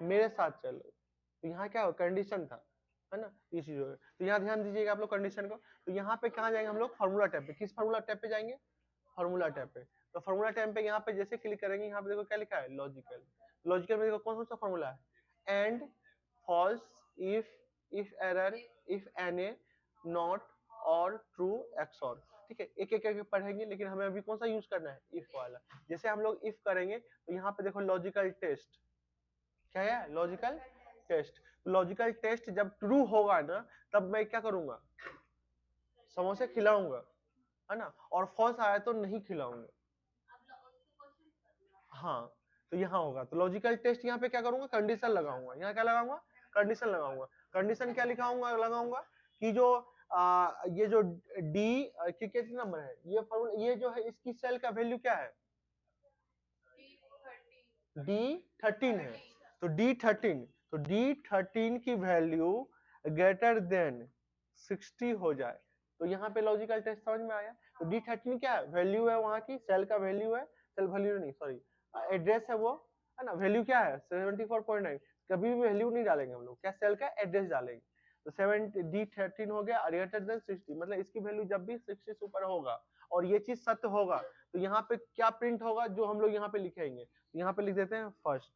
मेरे साथ चलो। तो यहाँ क्या हो, कंडीशन था, है ना, ये चीज हो गई। तो यहाँ ध्यान दीजिएगा आप लोग कंडीशन को। तो यहाँ पे कहाँ जाएंगे हम लोग, फार्मूला टैब पे। किस फार्मूला टैब पे जाएंगे, फार्मूला टैब पे। तो फार्मूला टैब पे यहाँ पे जैसे क्लिक करेंगे, यहाँ पे देखो क्या लिखा है, लॉजिकल। लॉजिकल में देखो कौन सा फार्मूला है, and, false, iferror, ifna, not, or true, xor, ठीक है। एक एक करके पढ़ेंगे, लेकिन हमें अभी कौन सा यूज करना है, इफ वाला। जैसे हम लोग इफ करेंगे तो यहाँ पे देखो लॉजिकल टेस्ट, क्या है, लॉजिकल टेस्ट। लॉजिकल टेस्ट जब ट्रू होगा ना, तब मैं क्या करूंगा, समोसे खिलाऊंगा, है ना, और फॉल्स आया तो नहीं खिलाऊंगा। हाँ, तो यहाँ होगा। तो लॉजिकल टेस्ट यहाँ पे क्या करूंगा, कंडीशन लगाऊंगा। यहाँ क्या लगाऊंगा, कंडीशन लगाऊंगा। कंडीशन क्या लिखाऊंगा, लगाऊंगा कि जो ये जो डी कितने नंबर है, ये जो है इसकी सेल का वैल्यू क्या है, D13 है। तो D13 की वैल्यू ग्रेटर देन 60 हो जाए तो यहाँ पे लॉजिकल टेस्ट समझ में आया। तो D13 क्या है, वैल्यू है वहां की, सेल का वैल्यू है, सेल वैल्यू नहीं सॉरी एड्रेस है वो, है ना। वैल्यू क्या है 74.9, कभी भी वैल्यू नहीं डालेंगे हम लोग, क्या सेल का एड्रेस डालेंगे। तो D13 हो गया ग्रेटर देन 60, मतलब इसकी वैल्यू जब भी 60 से ऊपर होगा और ये चीज सत्य होगा तो यहाँ पे क्या प्रिंट होगा, जो हम लोग यहाँ पे लिखेंगे। यहाँ पे लिख देते हैं फर्स्ट,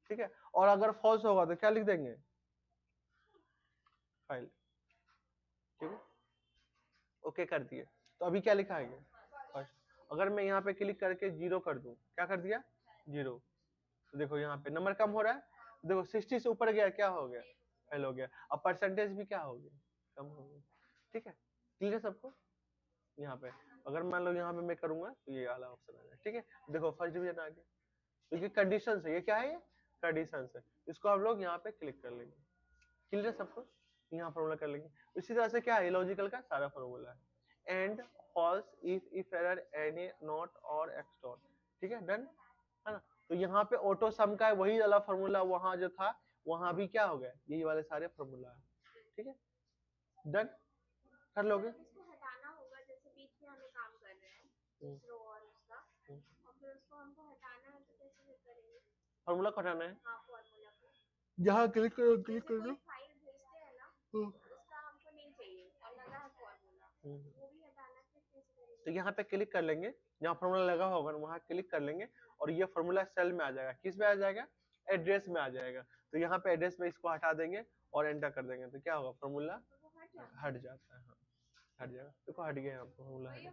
ठीक है। और अगर फॉल्स होगा तो क्या लिख देंगे, फाइल, ठीक है। ओके कर दिए। तो अभी क्या लिखा है फर्स्ट। अगर मैं यहाँ पे क्लिक करके 0 कर दूं, क्या कर दिया 0, तो देखो यहाँ पे नंबर कम हो रहा है। देखो 60 से ऊपर गया क्या हो गया, फेल हो गया। अब परसेंटेज भी क्या हो गया, कम हो गया, ठीक है। क्लियर है सबको। यहाँ पे अगर मान लो यहाँ पे मैं करूंगा तो ये वाला ऑप्शन आ जाए, ठीक है। देखो फर्स्ट डिवीजन आ गया, क्योंकि कंडीशन है, ये क्या है, ये कंडीशन है। इसको हम लोग यहाँ पे क्लिक कर लेंगे। क्लियर है सबको, यहाँ फॉर्मूला कर लेंगे। इसी तरह से क्या है, लॉजिकल का सारा फॉर्मूला है। एंड फॉल्स इफ एरर एनी नॉट और एक्स डॉट, ठीक है, डन है ना। तो यहाँ पे ऑटो सम का है वही वाला फॉर्मूला, वहां जो था वहां भी क्या हो गया, यही वाले सारे फॉर्मूला है, ठीक है, डन कर लोगे। फॉर्मूला को हटाना है, यहाँ क्लिक करो, क्लिक करो। तो यहाँ पे क्लिक कर लेंगे, जहाँ फॉर्मूला लगा होगा वहां क्लिक कर लेंगे और ये फॉर्मूला सेल में आ जाएगा। किस में आ जाएगा, एड्रेस में आ जाएगा। तो यहाँ पे एड्रेस में इसको हटा देंगे और एंटर कर देंगे तो क्या होगा, फॉर्मूला हट जाता है। हाँ हट जाएगा, देखो हट गया, फॉर्मूला हट गया।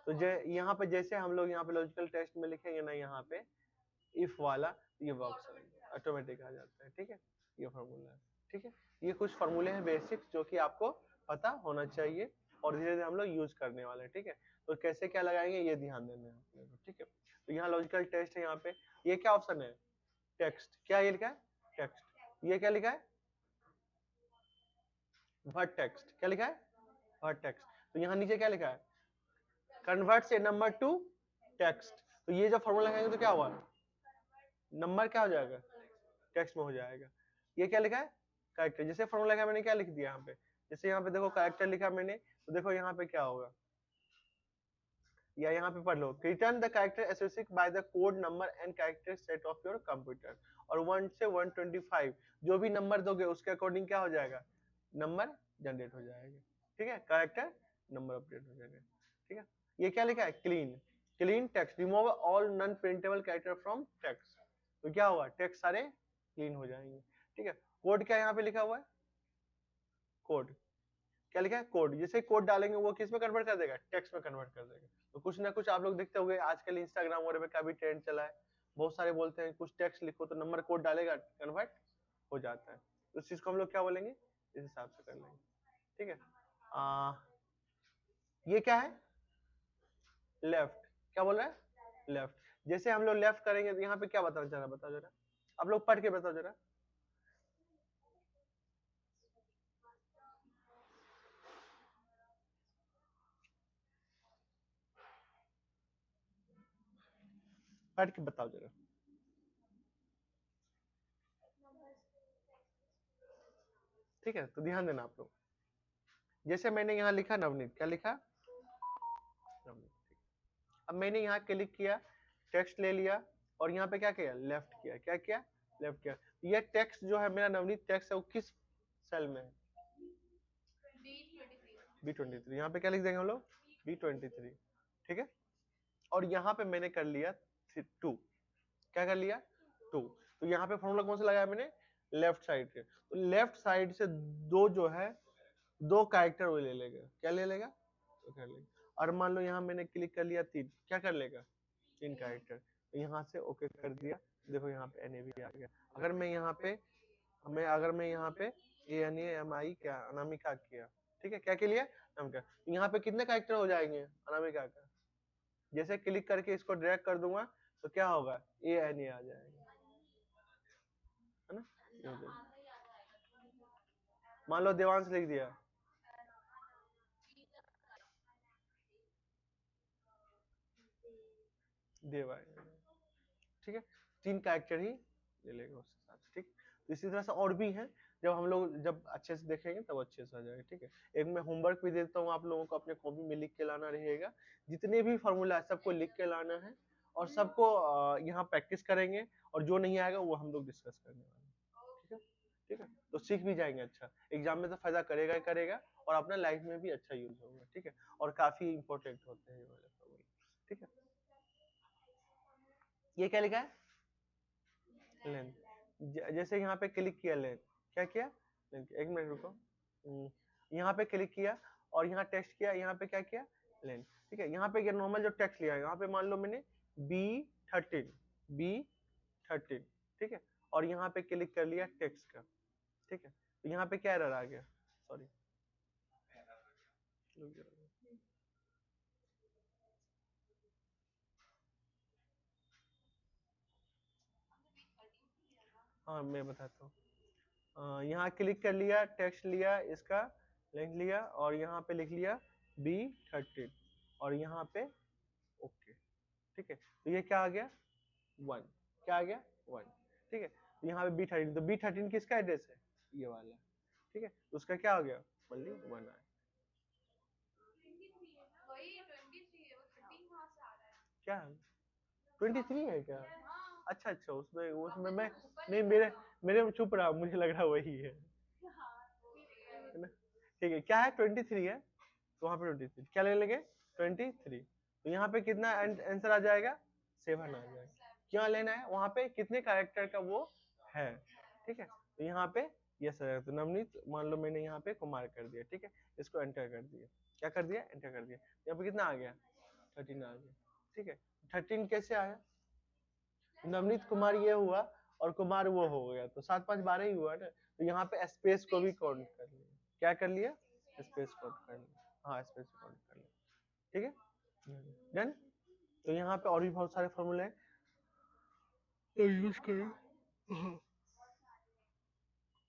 तो यहाँ पे जैसे हम लोग यहाँ पे लॉजिकल टेस्ट में लिखेंगे ना, यहाँ पे इफ वाला ये बॉक्स ऑटोमेटिक आ जाता है, ठीक है। ये फॉर्मूला है, ठीक है। ये कुछ फॉर्मूले हैं बेसिक्स जो कि आपको पता होना चाहिए और धीरे धीरे हम लोग यूज करने वाले हैं, ठीक है। तो कैसे क्या लगाएंगे ये ध्यान देना है, ठीक है। तो यहाँ लॉजिकल टेस्ट है, यहाँ पे ये क्या ऑप्शन है, टेक्स्ट, क्या ये लिखा है टेक्स्ट, ये क्या लिखा है वर्ड टेक्स्ट, क्या लिखा है वर्ड टेक्स्ट। तो यहाँ नीचे क्या लिखा है, कन्वर्ट ए नंबर टू टेक्स्ट। तो ये जब फॉर्मूला लगाएंगे तो क्या हुआ, नंबर क्या हो जाएगा, टेक्स्ट में हो जाएगा। ये क्या लिखा है, कैरेक्टर। जैसे फॉर्मूला लिखा मैंने, क्या लिख दिया यहाँ पे, जैसे यहाँ पे देखो कैरेक्टर लिखा मैंने, तो देखो यहाँ पे क्या होगा, या यहाँ पे पढ़ लो, return the character associated by the code number and character set of your computer. और 1 से 125 जो भी नंबर दोगे उसके अकॉर्डिंग क्या हो जाएगा, नंबर जनरेट हो जाएगा, ठीक है, कैरेक्टर नंबर अपडेट हो जाएगा, ठीक है। ये क्या लिखा है, clean, clean text, remove all non printable character from text. तो क्या होगा, टेक्स्ट सारे क्लीन हो जाएंगे, ठीक है। कोड क्या यहाँ पे लिखा हुआ है, कोड क्या लिखा है, कोड। जैसे कोड डालेंगे वो किस में कन्वर्ट कर देगा, टेक्स्ट में कन्वर्ट कर देगा। तो कुछ ना कुछ आप लोग देखते होंगे आजकल इंस्टाग्राम वगैरह का भी ट्रेंड चला है, बहुत सारे बोलते हैं कुछ टेक्स्ट लिखो तो नंबर कोड डालेगा, कन्वर्ट हो जाता है। तो इस चीज को हम लोग क्या बोलेंगे, इस हिसाब से कर लेंगे, ठीक है। ये क्या है, लेफ्ट, क्या बोल रहा है, लेफ्ट। जैसे हम लोग लेफ्ट करेंगे तो यहाँ पे क्या बताना चाह रहा है, बताओ जरा, आप लोग पढ़ के बताओ जरा। पढ़ के बताओ जरा। ठीक है, तो ध्यान देना आप लोग। जैसे मैंने यहाँ लिखा नवनीत, क्या लिखा नवनीत, ठीक। अब मैंने यहाँ क्लिक किया, टेक्स्ट ले लिया और यहाँ पे क्या किया, लेफ्ट किया, क्या किया, लेफ्ट किया। ये टेक्स्ट जो है मेरा नवनीत टेक्स्ट है वो किस सेल में है, B23। यहाँ पे क्या लिख देंगे हम लोग, B23, ठीक है। और यहाँ पे मैंने कर लिया 2, क्या कर लिया 2। तो यहाँ पे फॉर्मूला कौन सा लगाया मैंने, लेफ्ट साइड के। तो लेफ्ट साइड से दो जो है, दो कैरेक्टर वो ले लेगा, क्या ले लेगा, तो कर लेगा। और मान लो यहाँ मैंने क्लिक कर लिया 3, क्या कर लेगा, 3 कैरेक्टर। तो यहाँ से ओके कर दिया, देखो यहाँ पे NAV आ गया। अगर मैं यहाँ पे अगर मैं यहाँ पे ANAMI क्या अनामिका किया, ठीक है, क्या के लिए अनामिका। यहाँ पे कितने कैरेक्टर हो जाएंगे अनामिका का? जैसे क्लिक करके इसको ड्रैग कर दूंगा तो क्या होगा, ANA आ जाएगा, है ना। मान लो देवांश लिख दिया, देवा, ठीक है, 3 कैरेक्टर ही ले लेगा उसके साथ, ठीक। तो इसी तरह से और भी हैं, जब हम लोग जब अच्छे से देखेंगे तब अच्छे से आ जाएगा, ठीक है। एक मैं होमवर्क भी देता हूँ आप लोगों को, अपने कॉपी में लिख के लाना रहेगा, जितने भी फॉर्मूला है सबको लिख के लाना है, और सबको यहाँ प्रैक्टिस करेंगे, और जो नहीं आएगा वो हम लोग डिस्कस करने वाले हैं, ठीक है। ठीक है, तो सीख भी जाएंगे, अच्छा एग्जाम में तो फायदा करेगा ही करेगा, और अपना लाइफ में भी अच्छा यूज होगा, ठीक है। और काफी इंपॉर्टेंट होते हैं ये वाले फॉर्मूले, ठीक है। ये क्या लिखा है, लेंथ। जैसे यहाँ पे क्लिक किया, लेंथ क्या किया, लेंथ, एक मिनट रुको, यहाँ पे क्लिक किया और यहाँ टेक्स्ट किया, यहाँ पे क्या किया, लेंथ, ठीक है। यहाँ पे नॉर्मल जो टेक्स्ट लिया है, यहाँ पे मान लो मैंने B13, ठीक है, और यहाँ पे क्लिक कर लिया टेक्स्ट का, ठीक है। तो यहाँ पे क्या एरर आ गया, सॉरी, हाँ मैं बताता हूँ। यहाँ क्लिक कर लिया, टेक्स्ट लिया, इसका लेंथ लिया, और यहाँ पे लिख लिया B13, और यहाँ पे ओके, ठीक है। तो ये क्या आ गया, 1, क्या आ गया, 1, ठीक है। तो यहाँ पे B13, तो B13 किसका एड्रेस है, ये वाला, ठीक है। तो उसका क्या हो गया, ओनली 1 आया, क्या 23 है क्या, अच्छा अच्छा, उसमें उसमें मैं नहीं, मेरे मेरे में चुप रहा, मुझे लग रहा वही है ना, ठीक है। क्या है, 23 है, तो वहाँ पे 23 क्या ले लेंगे, 23, तो यहाँ पे कितना आंसर आ जाएगा, 7 आ जाएगा। क्या लेना है, वहाँ पे कितने कैरेक्टर का वो है, ठीक है। तो यहाँ पे यस है, तो नवनीत मान लो मैंने यहाँ पे कुमार कर दिया, ठीक है, इसको एंटर कर दिया, क्या कर दिया, एंटर कर दिया, यहाँ पे कितना आ गया, 13 आ गया, ठीक है। 13 कैसे आया, नवनीत कुमार ये हुआ, और कुमार वो हो गया, तो 7 5 12 ही हुआ ना। तो यहाँ पे स्पेस को भी काउंट कर लिया, क्या कर लिया, स्पेस काउंट कर लिया, हाँ स्पेस काउंट कर लिया, ठीक है, डन। तो यहाँ पे और भी बहुत सारे फॉर्मूले हैं, तो यूज करो,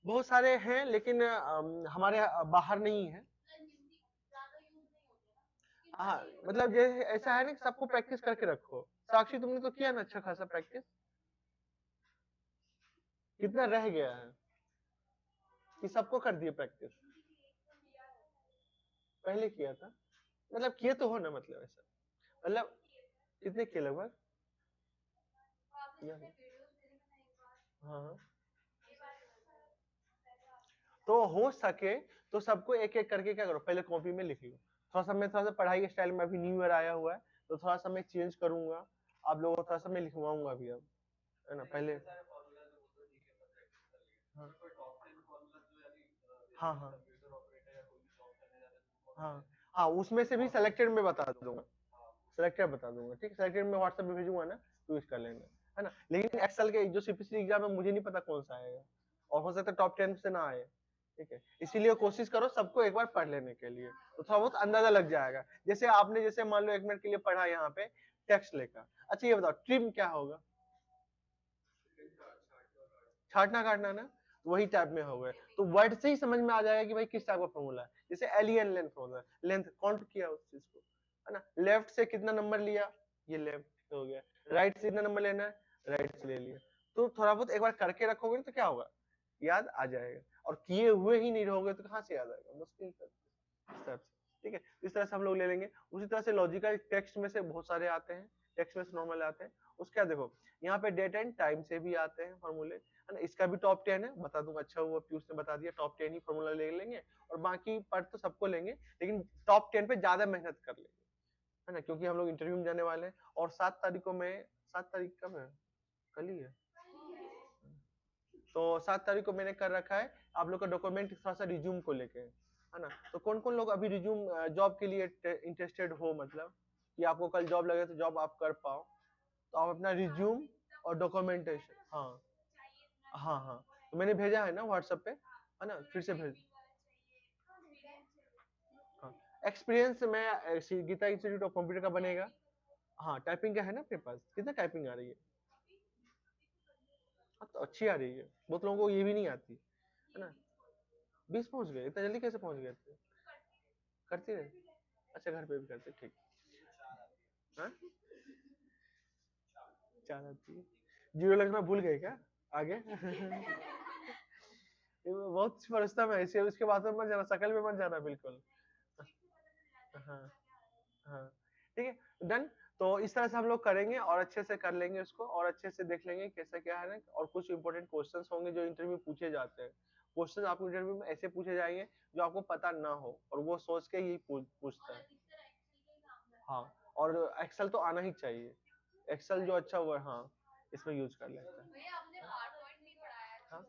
बहुत सारे हैं, लेकिन हमारे बाहर नहीं है, हाँ मतलब जैसे ऐसा है ना, सबको प्रैक्टिस करके रखो। साक्षी तुमने तो किया ना अच्छा खासा प्रैक्टिस, कितना रह गया है कि सबको कर दिए प्रैक्टिस, पहले किया था, मतलब किए तो हो ना, मतलब ऐसा, मतलब कितने किए लगभग, हाँ, तो हो सके तो सबको एक एक करके क्या करो, पहले कॉपी में लिख लो, थोड़ा सा मैं थोड़ा सा पढ़ाई के स्टाइल में, अभी न्यू ईयर आया हुआ है तो थोड़ा सा मैं चेंज करूंगा, आप लोगों को थोड़ा सा मैं लिखवाऊंगा भी अब, है ना, पहले, हाँ हाँ हाँ हाँ हाँ, उसमें से भी सिलेक्टेड में बता दूंगा, सिलेक्टेड बता दूंगा, ठीक है, सिलेक्टेड में व्हाट्सएप पे भेजूंगा ना, तो यूज कर लेना, है ना। लेकिन एक्सेल के जो CPC एग्जाम है, मुझे नहीं पता कौन सा आएगा, और हो सकता है टॉप 10 से ना आए, ठीक है, इसीलिए कोशिश करो सबको एक बार पढ़ लेने के लिए, तो थोड़ा बहुत अंदाजा लग जाएगा। जैसे आपने जैसे मान लो 1 मिनट के लिए पढ़ा यहाँ पे टेक्स्ट लेकर, अच्छा ये बताओ ट्रिम क्या होगा, छाटना काटना ना, वही टाइप में हो गए, तो वर्ड से ही समझ में आ जाएगा कि भाई किस टाइप का फॉर्मूला है। जैसे एलियन लेंथ होगा, लेंथ काउंट किया उस चीज को, है ना, लेफ्ट से कितना नंबर लिया, ये लेफ्ट हो गया, राइट से कितना नंबर लेना है, राइट से ले लिया, तो थोड़ा बहुत एक बार करके रखोगे तो क्या होगा, याद आ जाएगा, और किए हुए ही नहीं रहोगे तो कहाँ से याद आएगा, मुश्किल से, ठीक है। इस तरह से हम लोग ले लेंगे। उसी तरह से लॉजिकल टेक्स्ट में से बहुत सारे आते हैं, टेक्स्ट में से नॉर्मल आते हैं, उसका देखो यहाँ पे डेट एंड टाइम से भी आते हैं फॉर्मूले, है ना, इसका भी टॉप 10 है, बता दूंगा, अच्छा हुआ पीयूष ने बता दिया, टॉप 10 ही फॉर्मूला ले लेंगे, और बाकी पढ़ तो सबको लेंगे, लेकिन टॉप 10 पे ज्यादा मेहनत कर लेंगे, है ना, क्योंकि हम लोग इंटरव्यू में जाने वाले हैं, और 7 तारीख को मैं, 7 तारीख कब है, कल ही है, तो 7 तारीख को मैंने कर रखा है आप लोग का डॉक्यूमेंट थोड़ा सा रिज्यूम को लेके, है ना। तो कौन कौन लोग अभी रिज्यूम जॉब के लिए इंटरेस्टेड हो, मतलब कि आपको कल जॉब लगे तो जॉब आप कर पाओ, तो आप अपना रिज्यूम और डॉक्यूमेंटेशन, हाँ हाँ हाँ, तो मैंने भेजा है ना व्हाट्सएप पे, है ना, फिर से भेज, हाँ एक्सपीरियंस में गीता इंस्टीट्यूट ऑफ कंप्यूटर का बनेगा। हाँ टाइपिंग का है ना अपने पास, कितना टाइपिंग आ रही है? हाँ, तो अच्छी आ रही है, बहुत लोगों को ये भी नहीं आती है ना। 20 पहुंच गए, इतना जल्दी कैसे पहुंच गए थे? करती रहे, अच्छा घर पे भी करते, ठीक। हाँ 4 आती है, जीरो लगना भूल गए क्या आगे? बहुत समझता मैं ऐसे, उसके बाद में मत जाना, शकल में मत जाना बिल्कुल। हाँ हाँ ठीक है डन। तो इस तरह से हम लोग करेंगे और अच्छे से कर लेंगे उसको, और अच्छे से देख लेंगे कैसा क्या है ना। और कुछ इंपॉर्टेंट क्वेश्चंस होंगे जो इंटरव्यू में पूछे जाते हैं। क्वेश्चन आपको इंटरव्यू में ऐसे पूछे जाएंगे जो आपको पता ना हो, और वो सोच के ही पूछता है। हाँ, और एक्सेल तो आना ही चाहिए, एक्सेल जो अच्छा हुआ हाँ इसमें यूज कर लेते हैं। हाँ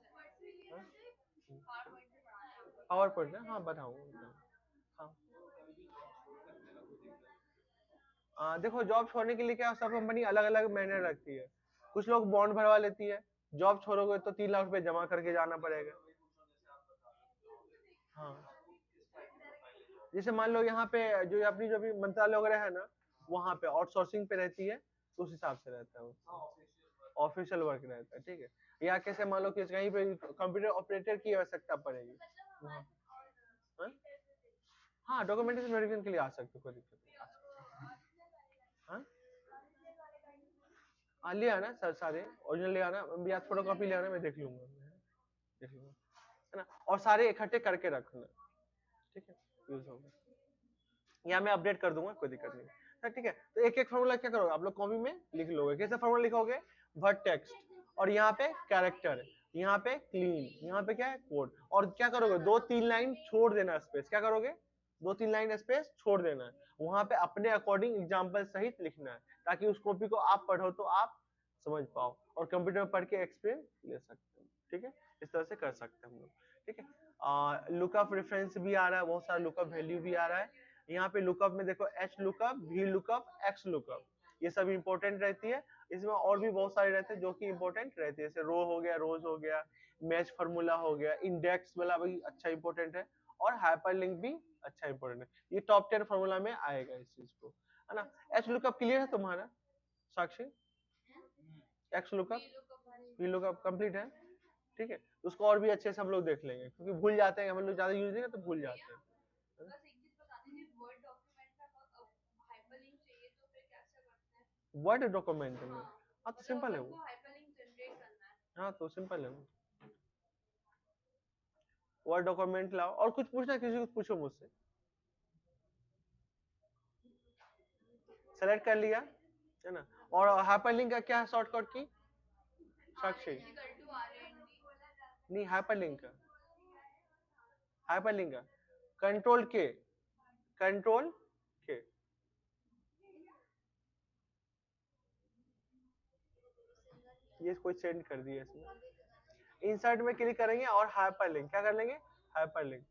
पावर पॉइंट है, हाँ बताऊँ। हाँ देखो जॉब छोड़ने के लिए क्या, सब कंपनी अलग अलग मैनर रखती है। कुछ लोग बॉन्ड भरवा लेती है, जॉब छोड़ोगे तो 3 लाख रुपए जमा करके जाना पड़ेगा। हाँ जैसे मान लो यहाँ पे जो अपनी जो भी मंत्रालय वगैरह है ना, वहाँ पे आउटसोर्सिंग पे रहती है, तो उस हिसाब से रहता है, ऑफिशियल वर्क रहता है, ठीक है। या कैसे मान लो कि कहीं पे कंप्यूटर ऑपरेटर की आवश्यकता पड़ेगी, हाँ हाँ डॉक्यूमेंटेशन वेरिफिकेशन के लिए आ सकते हो, कोई दिक्कत नहीं, आ सकते हो। हाँ ले आना सर, सारे ओरिजिनल ले आना, या फोटो कॉपी ले आना, मैं देख लूंगा, देख लूंगा है ना। और सारे इकट्ठे करके रखना, ठीक है, यूज होगा। या मैं अपडेट कर दूंगा, कोई दिक्कत नहीं है, ठीक है। तो एक एक फॉर्मूला क्या करोगे आप लोग, कॉपी में लिख लोगे। कैसे फॉर्मूला लिखोगे, वर्ड टेक्स्ट, और यहाँ पे कैरेक्टर, यहाँ पे क्लीन, यहाँ पे क्या है कोड। और क्या करोगे, 2-3 लाइन छोड़ देना स्पेस, क्या करोगे 2-3 लाइन स्पेस छोड़ देना है, वहां पे अपने अकॉर्डिंग एग्जाम्पल सहित लिखना है, ताकि उस कॉपी को आप पढ़ो तो आप समझ पाओ, और कंप्यूटर में पढ़ के एक्सपीरियंस ले सकते हो, ठीक है। इस तरह से कर सकते हैं हम लोग, ठीक है। लुकअप रेफरेंस भी आ रहा है, बहुत सारा लुकअप वैल्यू भी आ रहा है। यहाँ पे लुकअप में देखो H lookup, V lookup, x lookup, ये सब इंपॉर्टेंट रहती है। इसमें और भी बहुत सारे रहते हैं जो कि इंपॉर्टेंट रहती है, जैसे रो हो गया, रोज हो गया, मैच फार्मूला हो गया, इंडेक्स वाला भी अच्छा इंपॉर्टेंट है, और हाइपरलिंक भी अच्छा इंपॉर्टेंट है। ये टॉप 10 फार्मूला में आएगा इस चीज को, है ना। एच लुकअप क्लियर है तुम्हारा Sakshi? X lookup, V lookup complete है, ठीक है। उसको और भी अच्छे से हम लोग देख लेंगे, क्योंकि भूल जाते हैं, हम लोग ज्यादा यूज नहीं तो भूल जाते हैं। वर्ड डॉक्यूमेंट में हाँ तो सिंपल है वो, हाँ तो सिंपल है वो, वर्ड डॉक्यूमेंट लाओ। और कुछ पूछना, किसी को पूछो मुझसे। सेलेक्ट कर लिया है ना। और हाइपरलिंक का क्या शॉर्टकट की साक्षी? नहीं हाइपरलिंक का, हाइपरलिंक का कंट्रोल के, कंट्रोल के, ये कोई सेंड कर दिया इसमें। इंसर्ट में क्लिक करेंगे और हाइपरलिंक क्या कर लेंगे, हाइपरलिंक,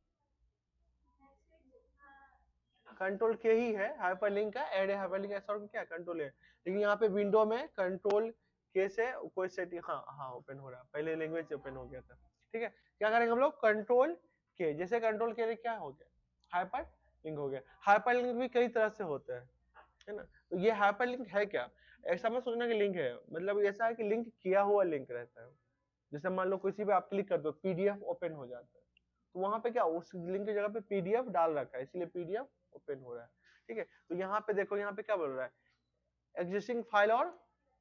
कंट्रोल के ही है हाइपरलिंक का, ऐड हाइपरलिंक ऐसा क्या कंट्रोल है। लेकिन यहाँ पे विंडो में कंट्रोल के से कोई सेटिंग, हाँ हाँ ओपन हो रहा है, पहले लैंग्वेज ओपन हो गया था, ठीक है। क्या करेंगे हम लोग, कंट्रोल के, जैसे कंट्रोल के लिए क्या हो गया, हाइपर लिंक हो गया। हाइपर लिंक भी कई तरह से होता है ना। तो ये हाइपर लिंक है क्या, ऐसा मत सोचना कि लिंक है, मतलब ऐसा है कि लिंक किया हुआ लिंक रहता है। जैसे मान लो किसी पे आप क्लिक कर दो, पीडीएफ ओपन हो जाता है, तो वहां पे क्या उस लिंक की जगह पे पीडीएफ डाल रखा है, इसलिए पीडीएफ ओपन हो रहा है, ठीक है। तो यहाँ पे देखो, यहाँ पे क्या बोल रहा है, एग्जिस्टिंग फाइल और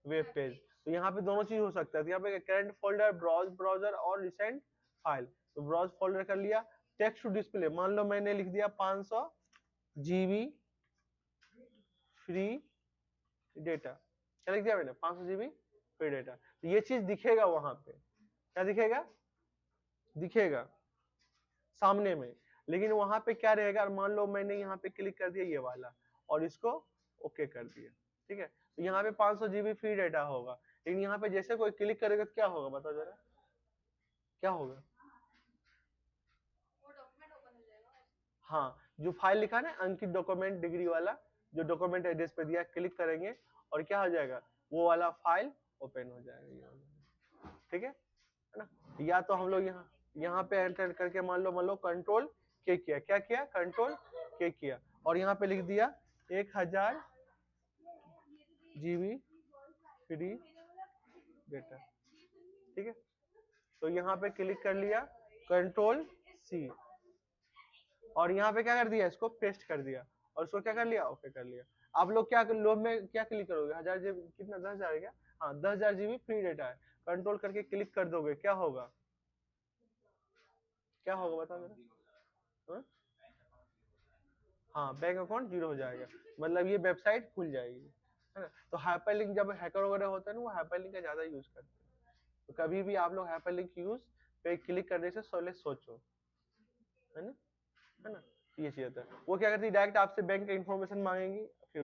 वेब पेज। तो यहाँ पे दोनों चीज हो सकता है, तो यहाँ पे करंट फोल्डर, ब्राउज ब्राउजर और रिसेंट फाइल। तो ब्राउज फोल्डर कर लिया। टेक्स्ट टू डिस्प्ले, मान लो मैंने लिख दिया 500 जीबी फ्री डेटा, क्या लिख दिया मैंने, 500 जीबी फ्री डेटा। तो ये चीज दिखेगा वहां पे, क्या दिखेगा, दिखेगा सामने में। लेकिन वहां पे क्या रहेगा, मान लो मैंने यहाँ पे क्लिक कर दिया ये वाला, और इसको ओके कर दिया, ठीक है। तो यहाँ पे 500 जीबी फ्री डेटा होगा, लेकिन यहाँ पे जैसे कोई क्लिक करेगा तो क्या होगा, बताओ जरा क्या होगा। हाँ जो फाइल लिखा ना अंकित डॉक्यूमेंट डिग्री वाला, जो डॉक्यूमेंट एड्रेस पे दिया, क्लिक करेंगे और क्या हो जाएगा, वो वाला फाइल ओपन हो जाएगा, ठीक है ना। या तो हम लोग यहाँ यहाँ पे एंटर करके मान लो कंट्रोल के किया, क्या किया, कंट्रोल के किया, और यहाँ पे लिख दिया 1000 GB फ्री डेटा, ठीक है। तो यहाँ पे क्लिक कर लिया, कंट्रोल C, और यहाँ पे क्या कर दिया, इसको पेस्ट कर दिया, और इसको क्या कर लिया, ओके कर लिया। आप लोग क्या लोग में क्या क्लिक करोगे, 1000 GB कितना, 10,000 क्या, हाँ 10,000 GB फ्री डेटा है, कंट्रोल करके क्लिक कर दोगे, क्या होगा, क्या होगा बताओ मेरा, हाँ बैंक अकाउंट जीरो हो जाएगा, मतलब ये वेबसाइट खुल जाएगी, है ना। तो हाइपरलिंक जब हैकर वगैरह होता है ना, वो हाइपरलिंक का ज्यादा यूज करते हैं, तो कभी भी आप लोग हाइपरलिंक यूज पे क्लिक करने से पहले सोचो, है ना, है ना। ये चीज होता है, वो क्या करती है, डायरेक्ट आपसे बैंक का इन्फॉर्मेशन मांगेंगी, फिर